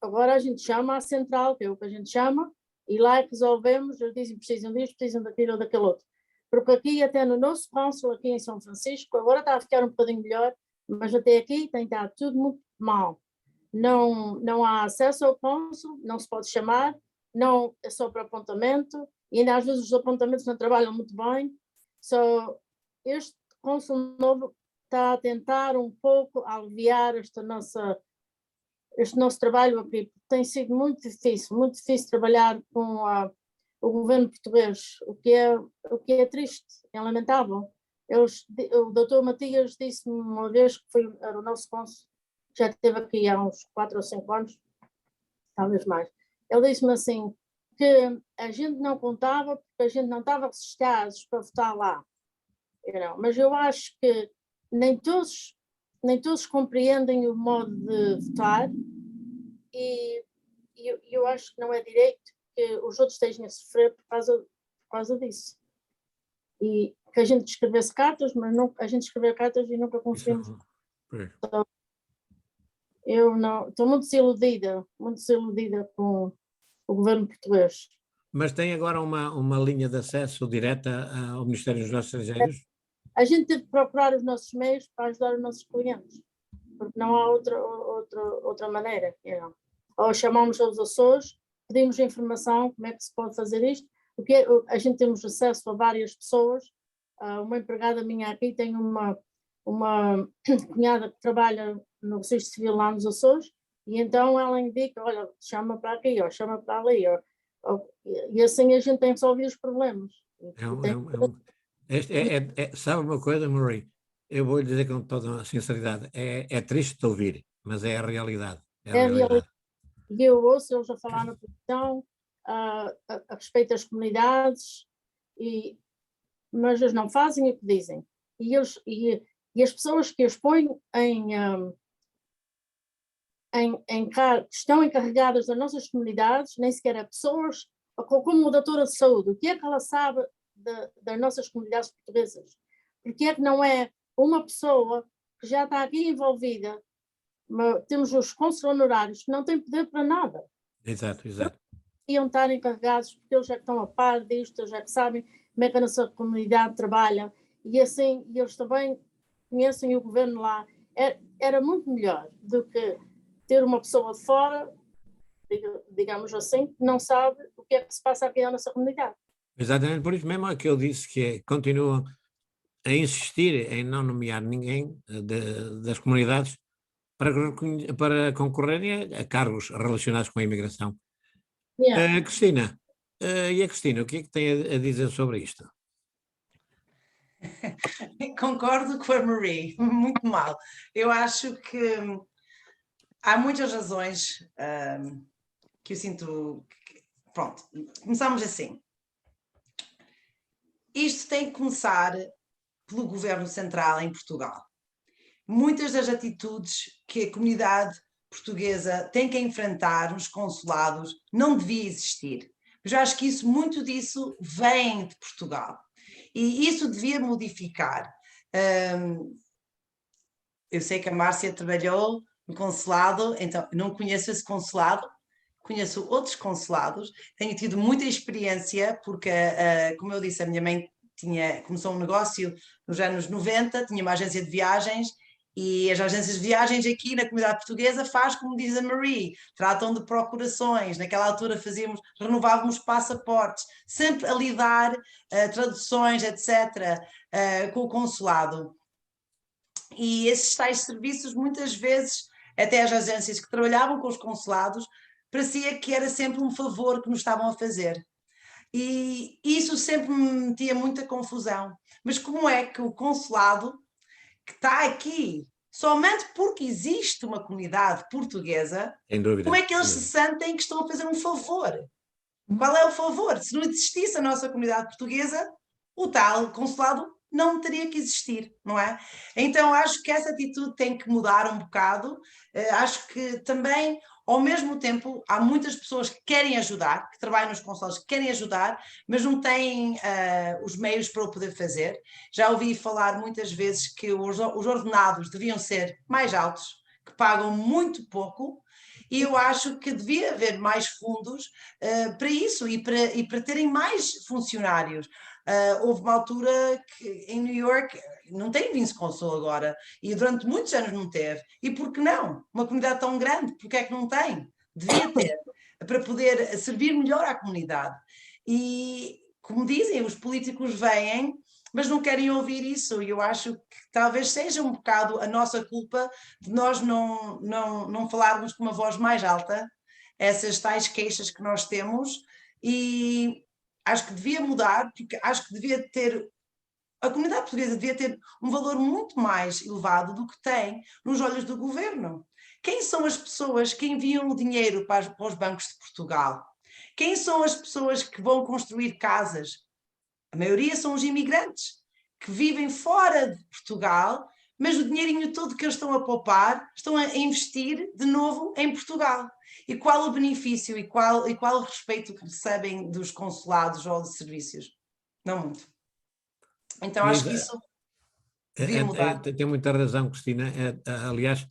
Agora a gente chama à central, que é o que a gente chama, e lá resolvemos, eles dizem precisam disto, precisam daquilo ou daquele outro. Porque aqui, até no nosso cônsul, aqui em São Francisco, agora está a ficar um bocadinho melhor, mas até aqui tem estado tudo muito mal. Não há acesso ao cônsul, não se pode chamar, não é só para apontamento, e ainda às vezes os apontamentos não trabalham muito bem. Este cônsul novo está a tentar um pouco aliviar este nosso trabalho aqui. Tem sido muito difícil trabalhar com o governo português, o que é triste, é lamentável. O doutor Matias disse-me uma vez, que era o nosso cônsul, já esteve aqui há uns 4 ou 5 anos, talvez mais. Ele disse-me assim, que a gente não contava porque a gente não estava registrados para votar lá. Mas eu acho que nem todos compreendem o modo de votar e eu acho que não é direito que os outros estejam a sofrer por causa disso. E que a gente escrevesse cartas, mas a gente escreveu cartas e nunca conseguimos. Eu não, estou muito desiludida com o governo português. Mas tem agora uma linha de acesso direta ao Ministério dos Negócios Estrangeiros? A gente teve que procurar os nossos meios para ajudar os nossos clientes, porque não há outra maneira. Ou chamamos aos Açores, pedimos informação, como é que se pode fazer isto, porque a gente temos acesso a várias pessoas. Uma empregada minha aqui tem uma cunhada que trabalha no registro civil lá nos Açores, e então ela indica, olha, chama para aqui, ou chama para ali, e assim a gente tem resolvido os problemas. Sabe uma coisa, Marie? Eu vou lhe dizer com toda a sinceridade, é triste de ouvir, mas é a realidade. É a realidade. E eu ouço eles a falar na televisão a respeito das comunidades, e mas eles não fazem o que dizem. E as pessoas que os põem que estão encarregadas das nossas comunidades, nem sequer há pessoas, como a doutora de saúde, o que é que ela sabe das nossas comunidades portuguesas? Porque é que não é uma pessoa que já está aqui envolvida? Temos os cônsules honorários que não têm poder para nada. Exato. Iam estar encarregados, porque eles já que estão a par disto, eles já que sabem como é que a nossa comunidade trabalha, e assim, eles também conhecem o governo lá. Era muito melhor do que ter uma pessoa de fora, digamos assim, que não sabe o que é que se passa aqui na nossa comunidade. Exatamente, por isso mesmo é que eu disse que continuam a insistir em não nomear ninguém das comunidades para concorrerem a cargos relacionados com a imigração. Yeah. Cristina, e a Cristina, o que é que tem a dizer sobre isto? Concordo com a Marie, muito mal. Eu acho que há muitas razões que eu sinto. Pronto, começamos assim. Isto tem que começar pelo governo central em Portugal. Muitas das atitudes que a comunidade portuguesa tem que enfrentar nos consulados não devia existir. Mas eu acho que muito disso vem de Portugal. E isso devia modificar. Eu sei que a Márcia trabalhou no consulado, então não conheço esse consulado, conheço outros consulados, tenho tido muita experiência, porque, como eu disse, a minha mãe começou um negócio nos anos 90, tinha uma agência de viagens, e as agências de viagens aqui na comunidade portuguesa faz como diz a Marie, tratam de procurações, naquela altura renovávamos passaportes, sempre a lidar, traduções, etc., com o consulado. E esses tais serviços, muitas vezes, até as agências que trabalhavam com os consulados, parecia que era sempre um favor que nos estavam a fazer. E isso sempre me metia muita confusão. Mas como é que o consulado, que está aqui somente porque existe uma comunidade portuguesa, Sem dúvida. como é que eles se sentem que estão a fazer um favor? Qual é o favor? Se não existisse a nossa comunidade portuguesa, o tal consulado não teria que existir, não é? Então acho que essa atitude tem que mudar um bocado. Acho que também, ao mesmo tempo, há muitas pessoas que querem ajudar, que trabalham nos consulados, que querem ajudar, mas não têm os meios para o poder fazer. Já ouvi falar muitas vezes que os ordenados deviam ser mais altos, que pagam muito pouco, e eu acho que devia haver mais fundos para isso e para terem mais funcionários. Houve uma altura que em New York não tem vice-consul agora, e durante muitos anos não teve. E por que não? Uma comunidade tão grande, porque é que não tem? Devia ter, para poder servir melhor à comunidade. E, como dizem, os políticos vêm, mas não querem ouvir isso, e eu acho que talvez seja um bocado a nossa culpa de nós não falarmos com uma voz mais alta essas tais queixas que nós temos, e acho que devia mudar, porque acho que devia ter, a comunidade portuguesa devia ter um valor muito mais elevado do que tem nos olhos do governo. Quem são as pessoas que enviam o dinheiro para os bancos de Portugal? Quem são as pessoas que vão construir casas? A maioria são os imigrantes que vivem fora de Portugal, mas o dinheirinho todo que eles estão a poupar, estão a investir de novo em Portugal. E qual o benefício e qual o respeito que recebem dos consulados ou de serviços? Não muito. Então acho que isso devia mudar. Tem muita razão, Cristina. Aliás,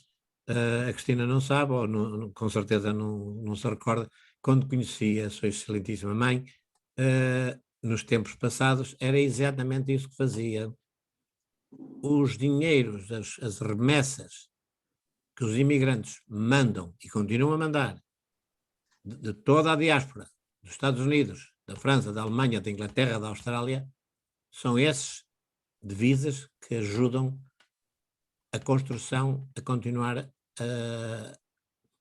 a Cristina não sabe, ou com certeza não se recorda, quando conheci a sua excelentíssima mãe, nos tempos passados, era exatamente isso que fazia. Os dinheiros, as remessas que os imigrantes mandam e continuam a mandar de toda a diáspora, dos Estados Unidos, da França, da Alemanha, da Inglaterra, da Austrália, são esses divisas que ajudam a construção a continuar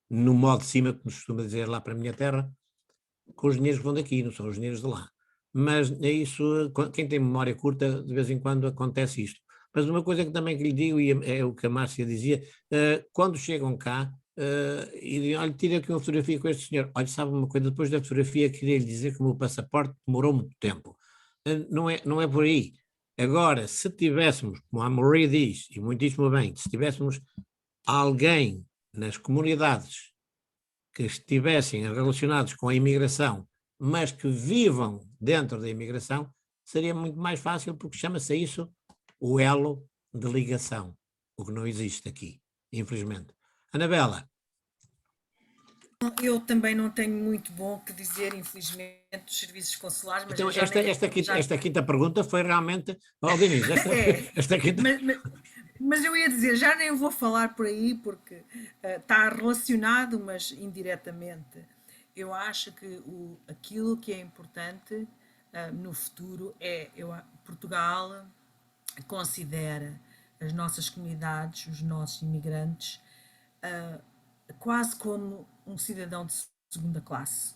no modo de cima, como se costuma dizer lá para a minha terra, com os dinheiros que vão daqui, não são os dinheiros de lá. Mas é isso, quem tem memória curta, de vez em quando acontece isto. Mas uma coisa que também que lhe digo, e é o que a Márcia dizia, quando chegam cá, e dizem, olha, tira aqui uma fotografia com este senhor. Olha, sabe uma coisa, depois da fotografia queria lhe dizer que o meu passaporte demorou muito tempo. Não é por aí. Agora, se tivéssemos, como a Marie diz, e muitíssimo bem, se tivéssemos alguém nas comunidades que estivessem relacionados com a imigração, mas que vivam dentro da imigração, seria muito mais fácil, porque chama-se isso o elo de ligação, o que não existe aqui, infelizmente. Anabela. Eu também não tenho muito bom o que dizer, infelizmente, dos serviços consulares, mas Então, eu já nem- esta quinta pergunta foi realmente... Oh, Denise, esta quinta... Mas eu ia dizer, já nem vou falar por aí, porque está relacionado, mas indiretamente. Eu acho que aquilo que é importante no futuro é Portugal considera as nossas comunidades, os nossos imigrantes, quase como um cidadão de segunda classe.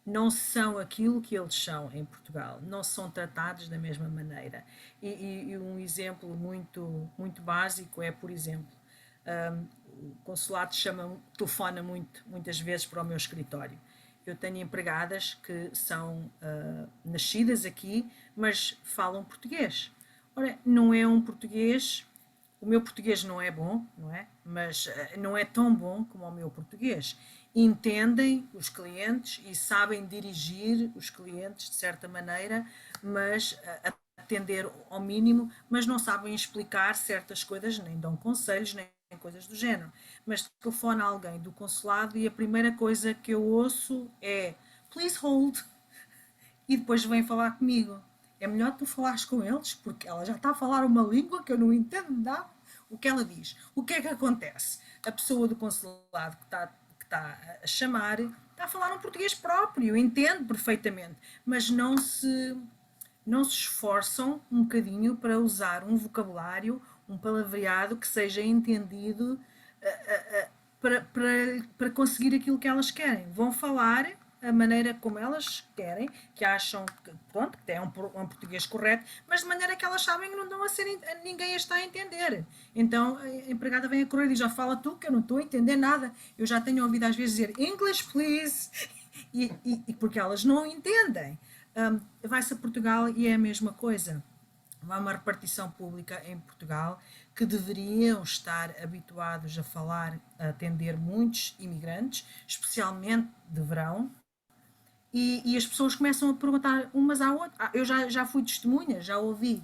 Não são aquilo que eles são em Portugal, não são tratados da mesma maneira. E um exemplo muito básico é, por exemplo, o consulado telefona muitas vezes para o meu escritório. Eu tenho empregadas que são nascidas aqui, mas falam português. Ora, não é um português, o meu português não é bom, não é? Mas não é tão bom como o meu português. Entendem os clientes e sabem dirigir os clientes de certa maneira, mas atender ao mínimo, mas não sabem explicar certas coisas, nem dão conselhos, nem coisas do género. Mas telefona alguém do consulado e a primeira coisa que eu ouço é please hold, e depois vem falar comigo. É melhor tu falares com eles, porque ela já está a falar uma língua que eu não entendo nada o que ela diz. O que é que acontece? A pessoa do consulado que está a chamar está a falar um português próprio, eu entendo perfeitamente, mas não se esforçam um bocadinho para usar um vocabulário, um palavreado que seja entendido para conseguir aquilo que elas querem. Vão falar a maneira como elas querem, que acham que, pronto, que é um português correto, mas de maneira que elas sabem que não dão ninguém a está a entender. Então a empregada vem a correr e diz, já fala tu que eu não estou a entender nada. Eu já tenho ouvido às vezes dizer English please, e porque elas não entendem. Vai-se a Portugal e é a mesma coisa. Há uma repartição pública em Portugal que deveriam estar habituados a falar, a atender muitos imigrantes, especialmente de verão, e as pessoas começam a perguntar umas à outra. Eu já fui testemunha, já ouvi.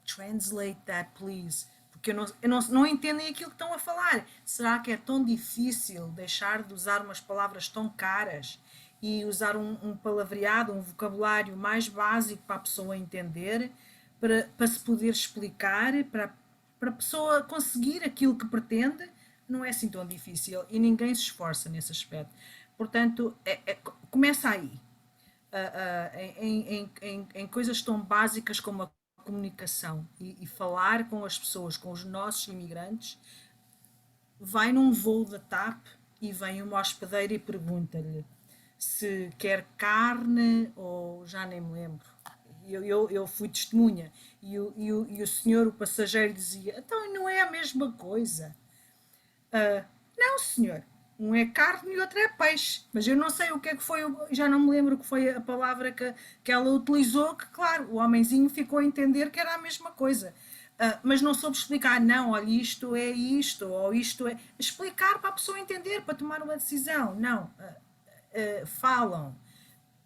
Translate that, please. Porque não entendem aquilo que estão a falar. Será que é tão difícil deixar de usar umas palavras tão caras e usar um palavreado, um vocabulário mais básico para a pessoa entender, para se poder explicar, para a pessoa conseguir aquilo que pretende? Não é assim tão difícil e ninguém se esforça nesse aspecto. Portanto, começa aí. Em coisas tão básicas como a comunicação e falar com as pessoas, com os nossos imigrantes. Vai num voo da TAP e vem uma hospedeira e pergunta-lhe se quer carne ou já nem me lembro. Eu fui testemunha e o senhor, o passageiro, dizia, então não é a mesma coisa. Não, senhor, um é carne e outro é peixe, mas eu não sei o que é que foi, já não me lembro o que foi a palavra que ela utilizou, que claro, o homenzinho ficou a entender que era a mesma coisa, mas não soube explicar, não, olha, isto é isto, ou isto é... Explicar para a pessoa entender, para tomar uma decisão, não. Falam,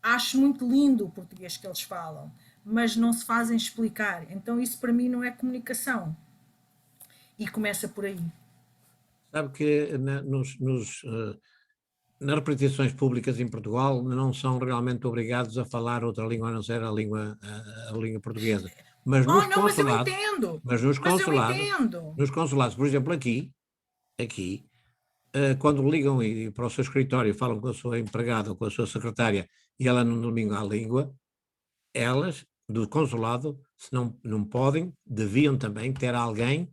acho muito lindo o português que eles falam, mas não se fazem explicar, então isso para mim não é comunicação, e começa por aí. Sabe que nas repartições públicas em Portugal não são realmente obrigados a falar outra língua a não ser a língua portuguesa. Mas nos consulados, nos consulados, por exemplo, aqui, quando ligam para o seu escritório, falam com a sua empregada ou com a sua secretária e ela não domina a língua, elas, do consulado, se não podem, deviam também ter alguém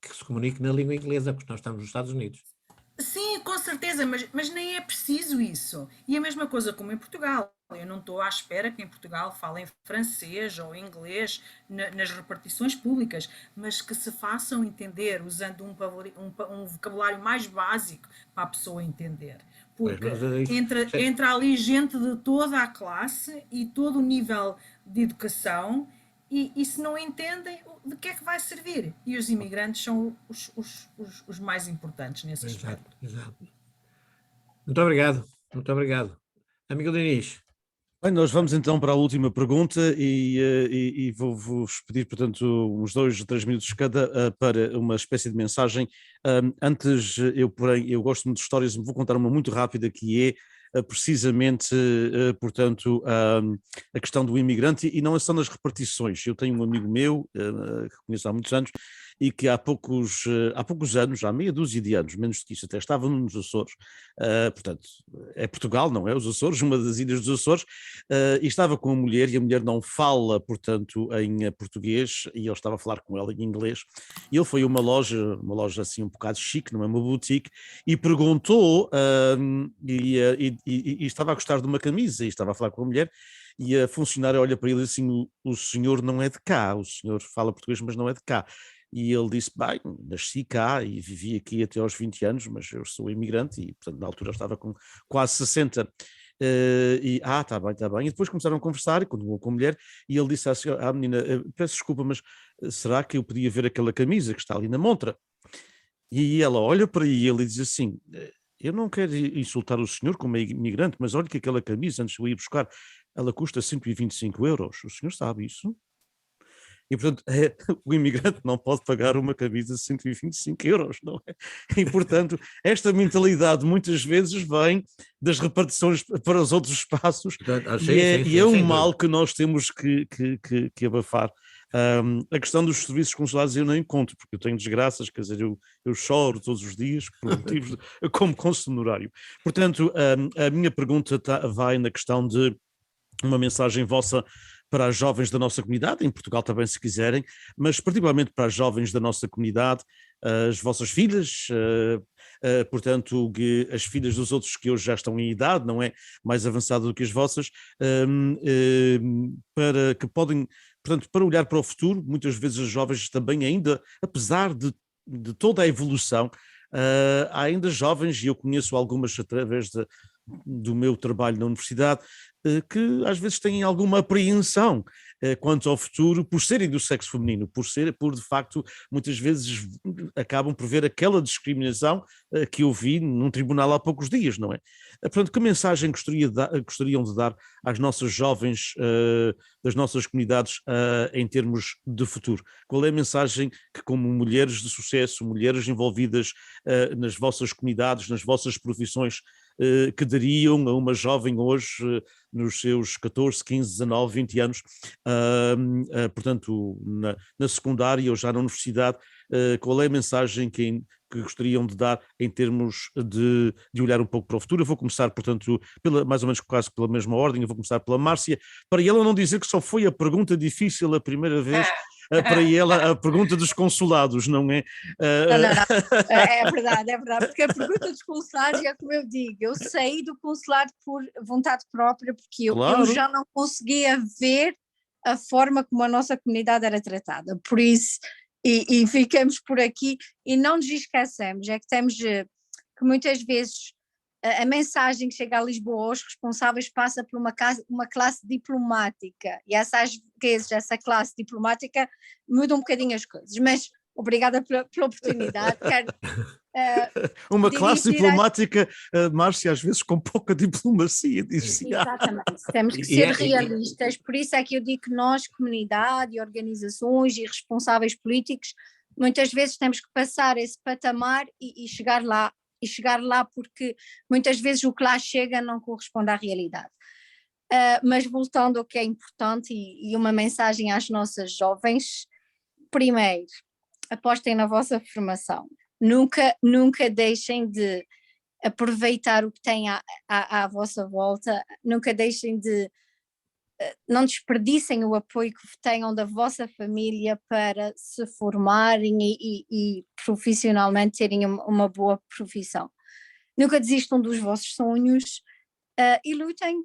que se comunique na língua inglesa, porque nós estamos nos Estados Unidos. Sim, com certeza, mas nem é preciso isso. E a mesma coisa como em Portugal. Eu não estou à espera que em Portugal falem francês ou inglês nas repartições públicas, mas que se façam entender usando um vocabulário mais básico para a pessoa entender. Porque entra ali gente de toda a classe e todo o nível de educação e se não entendem, de que é que vai servir? E os imigrantes são os mais importantes nesse aspecto. Exato. Muito obrigado, muito obrigado. Amigo Diniz. Bem, nós vamos então para a última pergunta e vou-vos pedir, portanto, uns 2 ou 3 minutos cada para uma espécie de mensagem. Antes, porém, eu gosto muito de histórias, vou contar uma muito rápida que é precisamente, portanto, a questão do imigrante e não é só nas repartições. Eu tenho um amigo meu, que conheço há muitos anos, e que há poucos anos, há meia dúzia de anos, menos do que isso, até estava nos Açores, portanto, é Portugal, não é? Os Açores, uma das ilhas dos Açores, e estava com a mulher, e a mulher não fala, portanto, em português, e ele estava a falar com ela em inglês, e ele foi a uma loja assim um bocado chique, não é? Uma boutique, e perguntou, e estava a gostar de uma camisa, e estava a falar com a mulher, e a funcionária olha para ele e diz assim, o senhor não é de cá, o senhor fala português, mas não é de cá. E ele disse, bem, nasci cá e vivi aqui até aos 20 anos, mas eu sou imigrante e, portanto, na altura eu estava com quase 60. Está bem, está bem. E depois começaram a conversar e continuou com a mulher e ele disse à menina, peço desculpa, mas será que eu podia ver aquela camisa que está ali na montra? E ela olha para ele e diz assim, eu não quero insultar o senhor como é imigrante, mas olha que aquela camisa, antes de eu ir buscar, ela custa 125 euros. O senhor sabe isso? E, portanto, o imigrante não pode pagar uma camisa de 125 euros, não é? E, portanto, esta mentalidade muitas vezes vem das repartições para os outros espaços e é um mal que nós temos que abafar. A questão dos serviços consulares eu não encontro, porque eu tenho desgraças, quer dizer, eu choro todos os dias por motivos como consumo honorário. Portanto, a minha pergunta vai na questão de uma mensagem vossa para as jovens da nossa comunidade, em Portugal também se quiserem, mas particularmente para as jovens da nossa comunidade, as vossas filhas, portanto, as filhas dos outros que hoje já estão em idade, não é mais avançada do que as vossas, para que podem, portanto, para olhar para o futuro, muitas vezes as jovens também ainda, apesar de toda a evolução, há ainda jovens, e eu conheço algumas através do meu trabalho na universidade, que às vezes têm alguma apreensão quanto ao futuro por serem do sexo feminino, por de facto muitas vezes acabam por ver aquela discriminação que eu vi num tribunal há poucos dias, não é? Portanto, que mensagem gostariam de dar às nossas jovens das nossas comunidades em termos de futuro? Qual é a mensagem que, como mulheres de sucesso, mulheres envolvidas nas vossas comunidades, nas vossas profissões, que dariam a uma jovem hoje, nos seus 14, 15, 19, 20 anos, portanto, na secundária ou já na universidade, qual é a mensagem que gostariam de dar em termos de olhar um pouco para o futuro? Eu vou começar, portanto, mais ou menos quase pela mesma ordem, eu vou começar pela Márcia, para ela não dizer que só foi a pergunta difícil a primeira vez, para ela a pergunta dos consulados, não é? Não. É verdade, porque a pergunta dos consulados é como eu digo, eu saí do consulado por vontade própria, porque Claro. eu já não conseguia ver a forma como a nossa comunidade era tratada, por isso, e ficamos por aqui, e não nos esquecemos, é que temos que muitas vezes a mensagem que chega a Lisboa aos responsáveis passa por uma classe diplomática, e às vezes essa classe diplomática muda um bocadinho as coisas, mas obrigada pela oportunidade. Quero, uma classe diplomática, Márcia, às vezes com pouca diplomacia, diz-se. Exatamente, temos que ser realistas, por isso é que eu digo que nós, comunidade, organizações e responsáveis políticos, muitas vezes temos que passar esse patamar e chegar lá, porque muitas vezes o que lá chega não corresponde à realidade. Mas voltando ao que é importante e uma mensagem às nossas jovens, primeiro, apostem na vossa formação, nunca deixem de aproveitar o que têm à vossa volta, nunca deixem de, não desperdicem o apoio que tenham da vossa família para se formarem e profissionalmente terem uma boa profissão. Nunca desistam dos vossos sonhos e lutem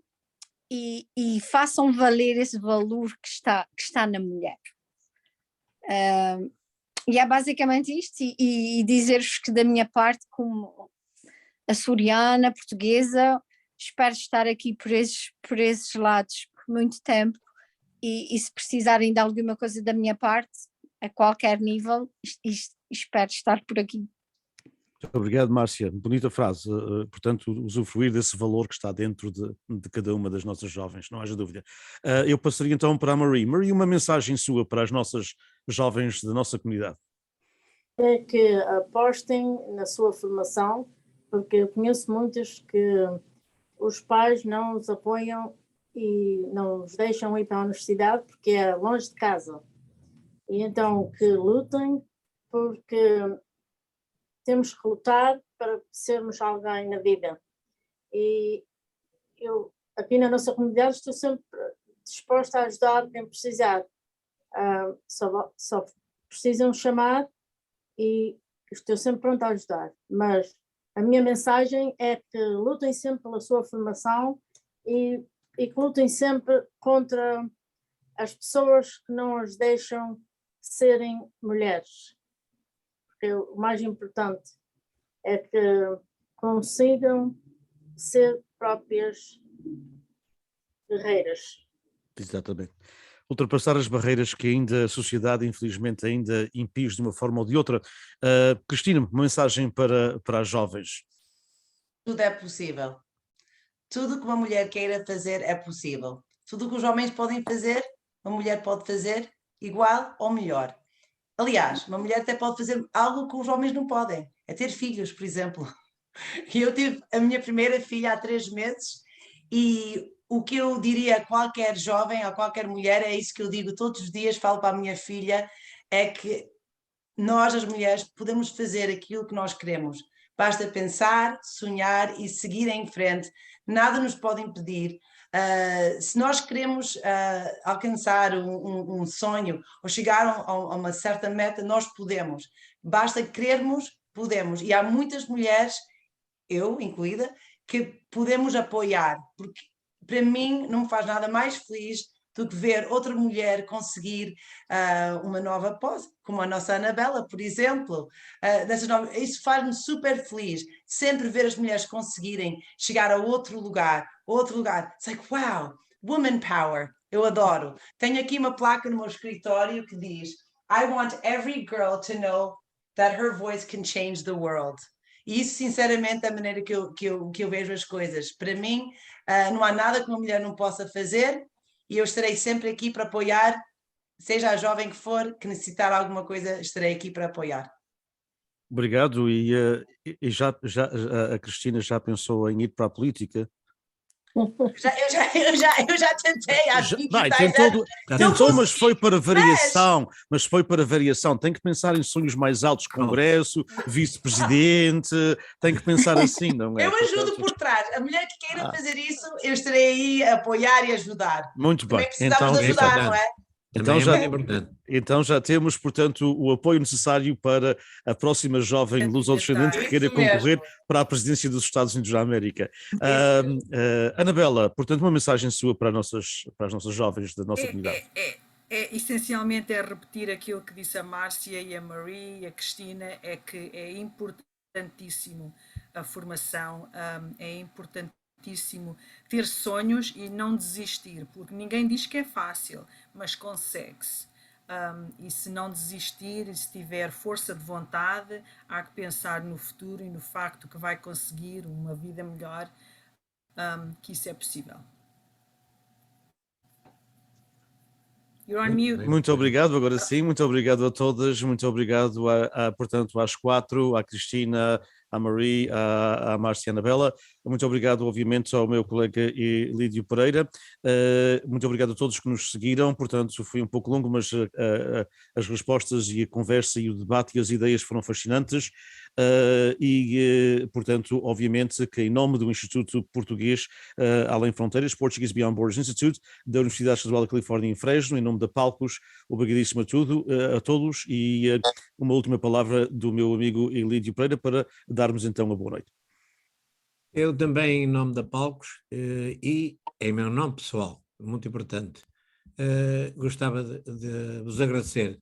e façam valer esse valor que está na mulher. E é basicamente isto, e dizer-vos que da minha parte, como açoriana, portuguesa, espero estar aqui por esses lados por muito tempo e se precisarem de alguma coisa da minha parte, a qualquer nível, espero estar por aqui. Muito obrigado, Márcia. Bonita frase. Portanto, usufruir desse valor que está dentro de cada uma das nossas jovens, não haja dúvida. Eu passaria então para a Marie. Marie, uma mensagem sua para as nossas jovens da nossa comunidade. É que apostem na sua formação, porque eu conheço muitas que os pais não os apoiam e não os deixam ir para a universidade porque é longe de casa. E então que lutem, porque temos que lutar para sermos alguém na vida. E eu, aqui na nossa comunidade, estou sempre disposta a ajudar quem precisar. Só precisam chamar e estou sempre pronta a ajudar. Mas a minha mensagem é que lutem sempre pela sua formação e que lutem sempre contra as pessoas que não as deixam serem mulheres. Porque o mais importante é que consigam ser próprias guerreiras. Exatamente. Ultrapassar as barreiras que ainda a sociedade, infelizmente, ainda impinge de uma forma ou de outra. Cristina, uma mensagem para as jovens. Tudo é possível. Tudo que uma mulher queira fazer é possível. Tudo que os homens podem fazer, uma mulher pode fazer igual ou melhor. Aliás, uma mulher até pode fazer algo que os homens não podem, é ter filhos, por exemplo. E eu tive a minha primeira filha há 3 meses e o que eu diria a qualquer jovem, a qualquer mulher, é isso que eu digo todos os dias, falo para a minha filha, é que nós, as mulheres, podemos fazer aquilo que nós queremos. Basta pensar, sonhar e seguir em frente. Nada nos pode impedir. Se nós queremos alcançar um sonho ou chegar a uma certa meta, nós podemos. Basta querermos, podemos. E há muitas mulheres, eu incluída, que podemos apoiar, porque para mim não me faz nada mais feliz do que ver outra mulher conseguir uma nova pose, como a nossa Anabela, por exemplo. Isso faz-me super feliz, sempre ver as mulheres conseguirem chegar a outro lugar. It's like, wow, woman power, eu adoro. Tenho aqui uma placa no meu escritório que diz: I want every girl to know that her voice can change the world. E isso, sinceramente, é a maneira que eu vejo as coisas. Para mim, não há nada que uma mulher não possa fazer, e eu estarei sempre aqui para apoiar, seja a jovem que for, que necessitar alguma coisa, estarei aqui para apoiar. Obrigado. E já a Cristina já pensou em ir para a política? Eu já tentei há 26 anos. Tentou, mas foi para variação. Mas foi para variação. Tem que pensar em sonhos mais altos, Congresso, vice-presidente, tem que pensar assim, não é? Eu ajudo por trás. A mulher que queira fazer isso, eu estarei aí a apoiar e ajudar. Muito bem. Também precisamos de ajudar, não é? Então já temos, portanto, o apoio necessário para a próxima jovem luso-descendente que queira concorrer para a presidência dos Estados Unidos da América. Anabela, portanto, uma mensagem sua para as nossas jovens da nossa comunidade. Essencialmente é repetir aquilo que disse a Márcia e a Marie e a Cristina, é que é importantíssimo a formação, é importantíssimo ter sonhos e não desistir, porque ninguém diz que é fácil, mas consegue-se. E se não desistir, e se tiver força de vontade, há que pensar no futuro e no facto que vai conseguir uma vida melhor, que isso é possível. You're on mute. Muito obrigado, agora sim, muito obrigado a todas, muito obrigado portanto, às 4, à Cristina, à Marie, à Márcia e à Anabela. Muito obrigado, obviamente, ao meu colega Lídio Pereira. Muito obrigado a todos que nos seguiram. Portanto, foi um pouco longo, mas as respostas e a conversa e o debate e as ideias foram fascinantes. Portanto, obviamente, que em nome do Instituto Português Além Fronteiras, Portuguese Beyond Borders Institute, da Universidade Estadual da Califórnia em Fresno, em nome da Palcos, obrigadíssimo a todos e uma última palavra do meu amigo Lídio Pereira para darmos então uma boa noite. Eu também, em nome da Palcos e em meu nome pessoal, muito importante, gostava de vos agradecer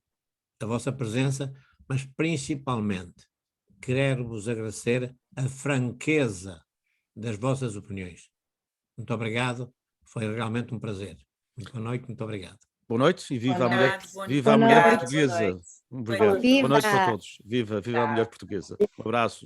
a vossa presença, mas principalmente quero vos agradecer a franqueza das vossas opiniões. Muito obrigado, foi realmente um prazer. Muito boa noite, muito obrigado. Boa noite e viva a Boa mulher, noite. viva a Boa mulher noite. portuguesa. Boa noite. Obrigado. Boa noite para Viva! todos. Viva a mulher portuguesa. Um abraço.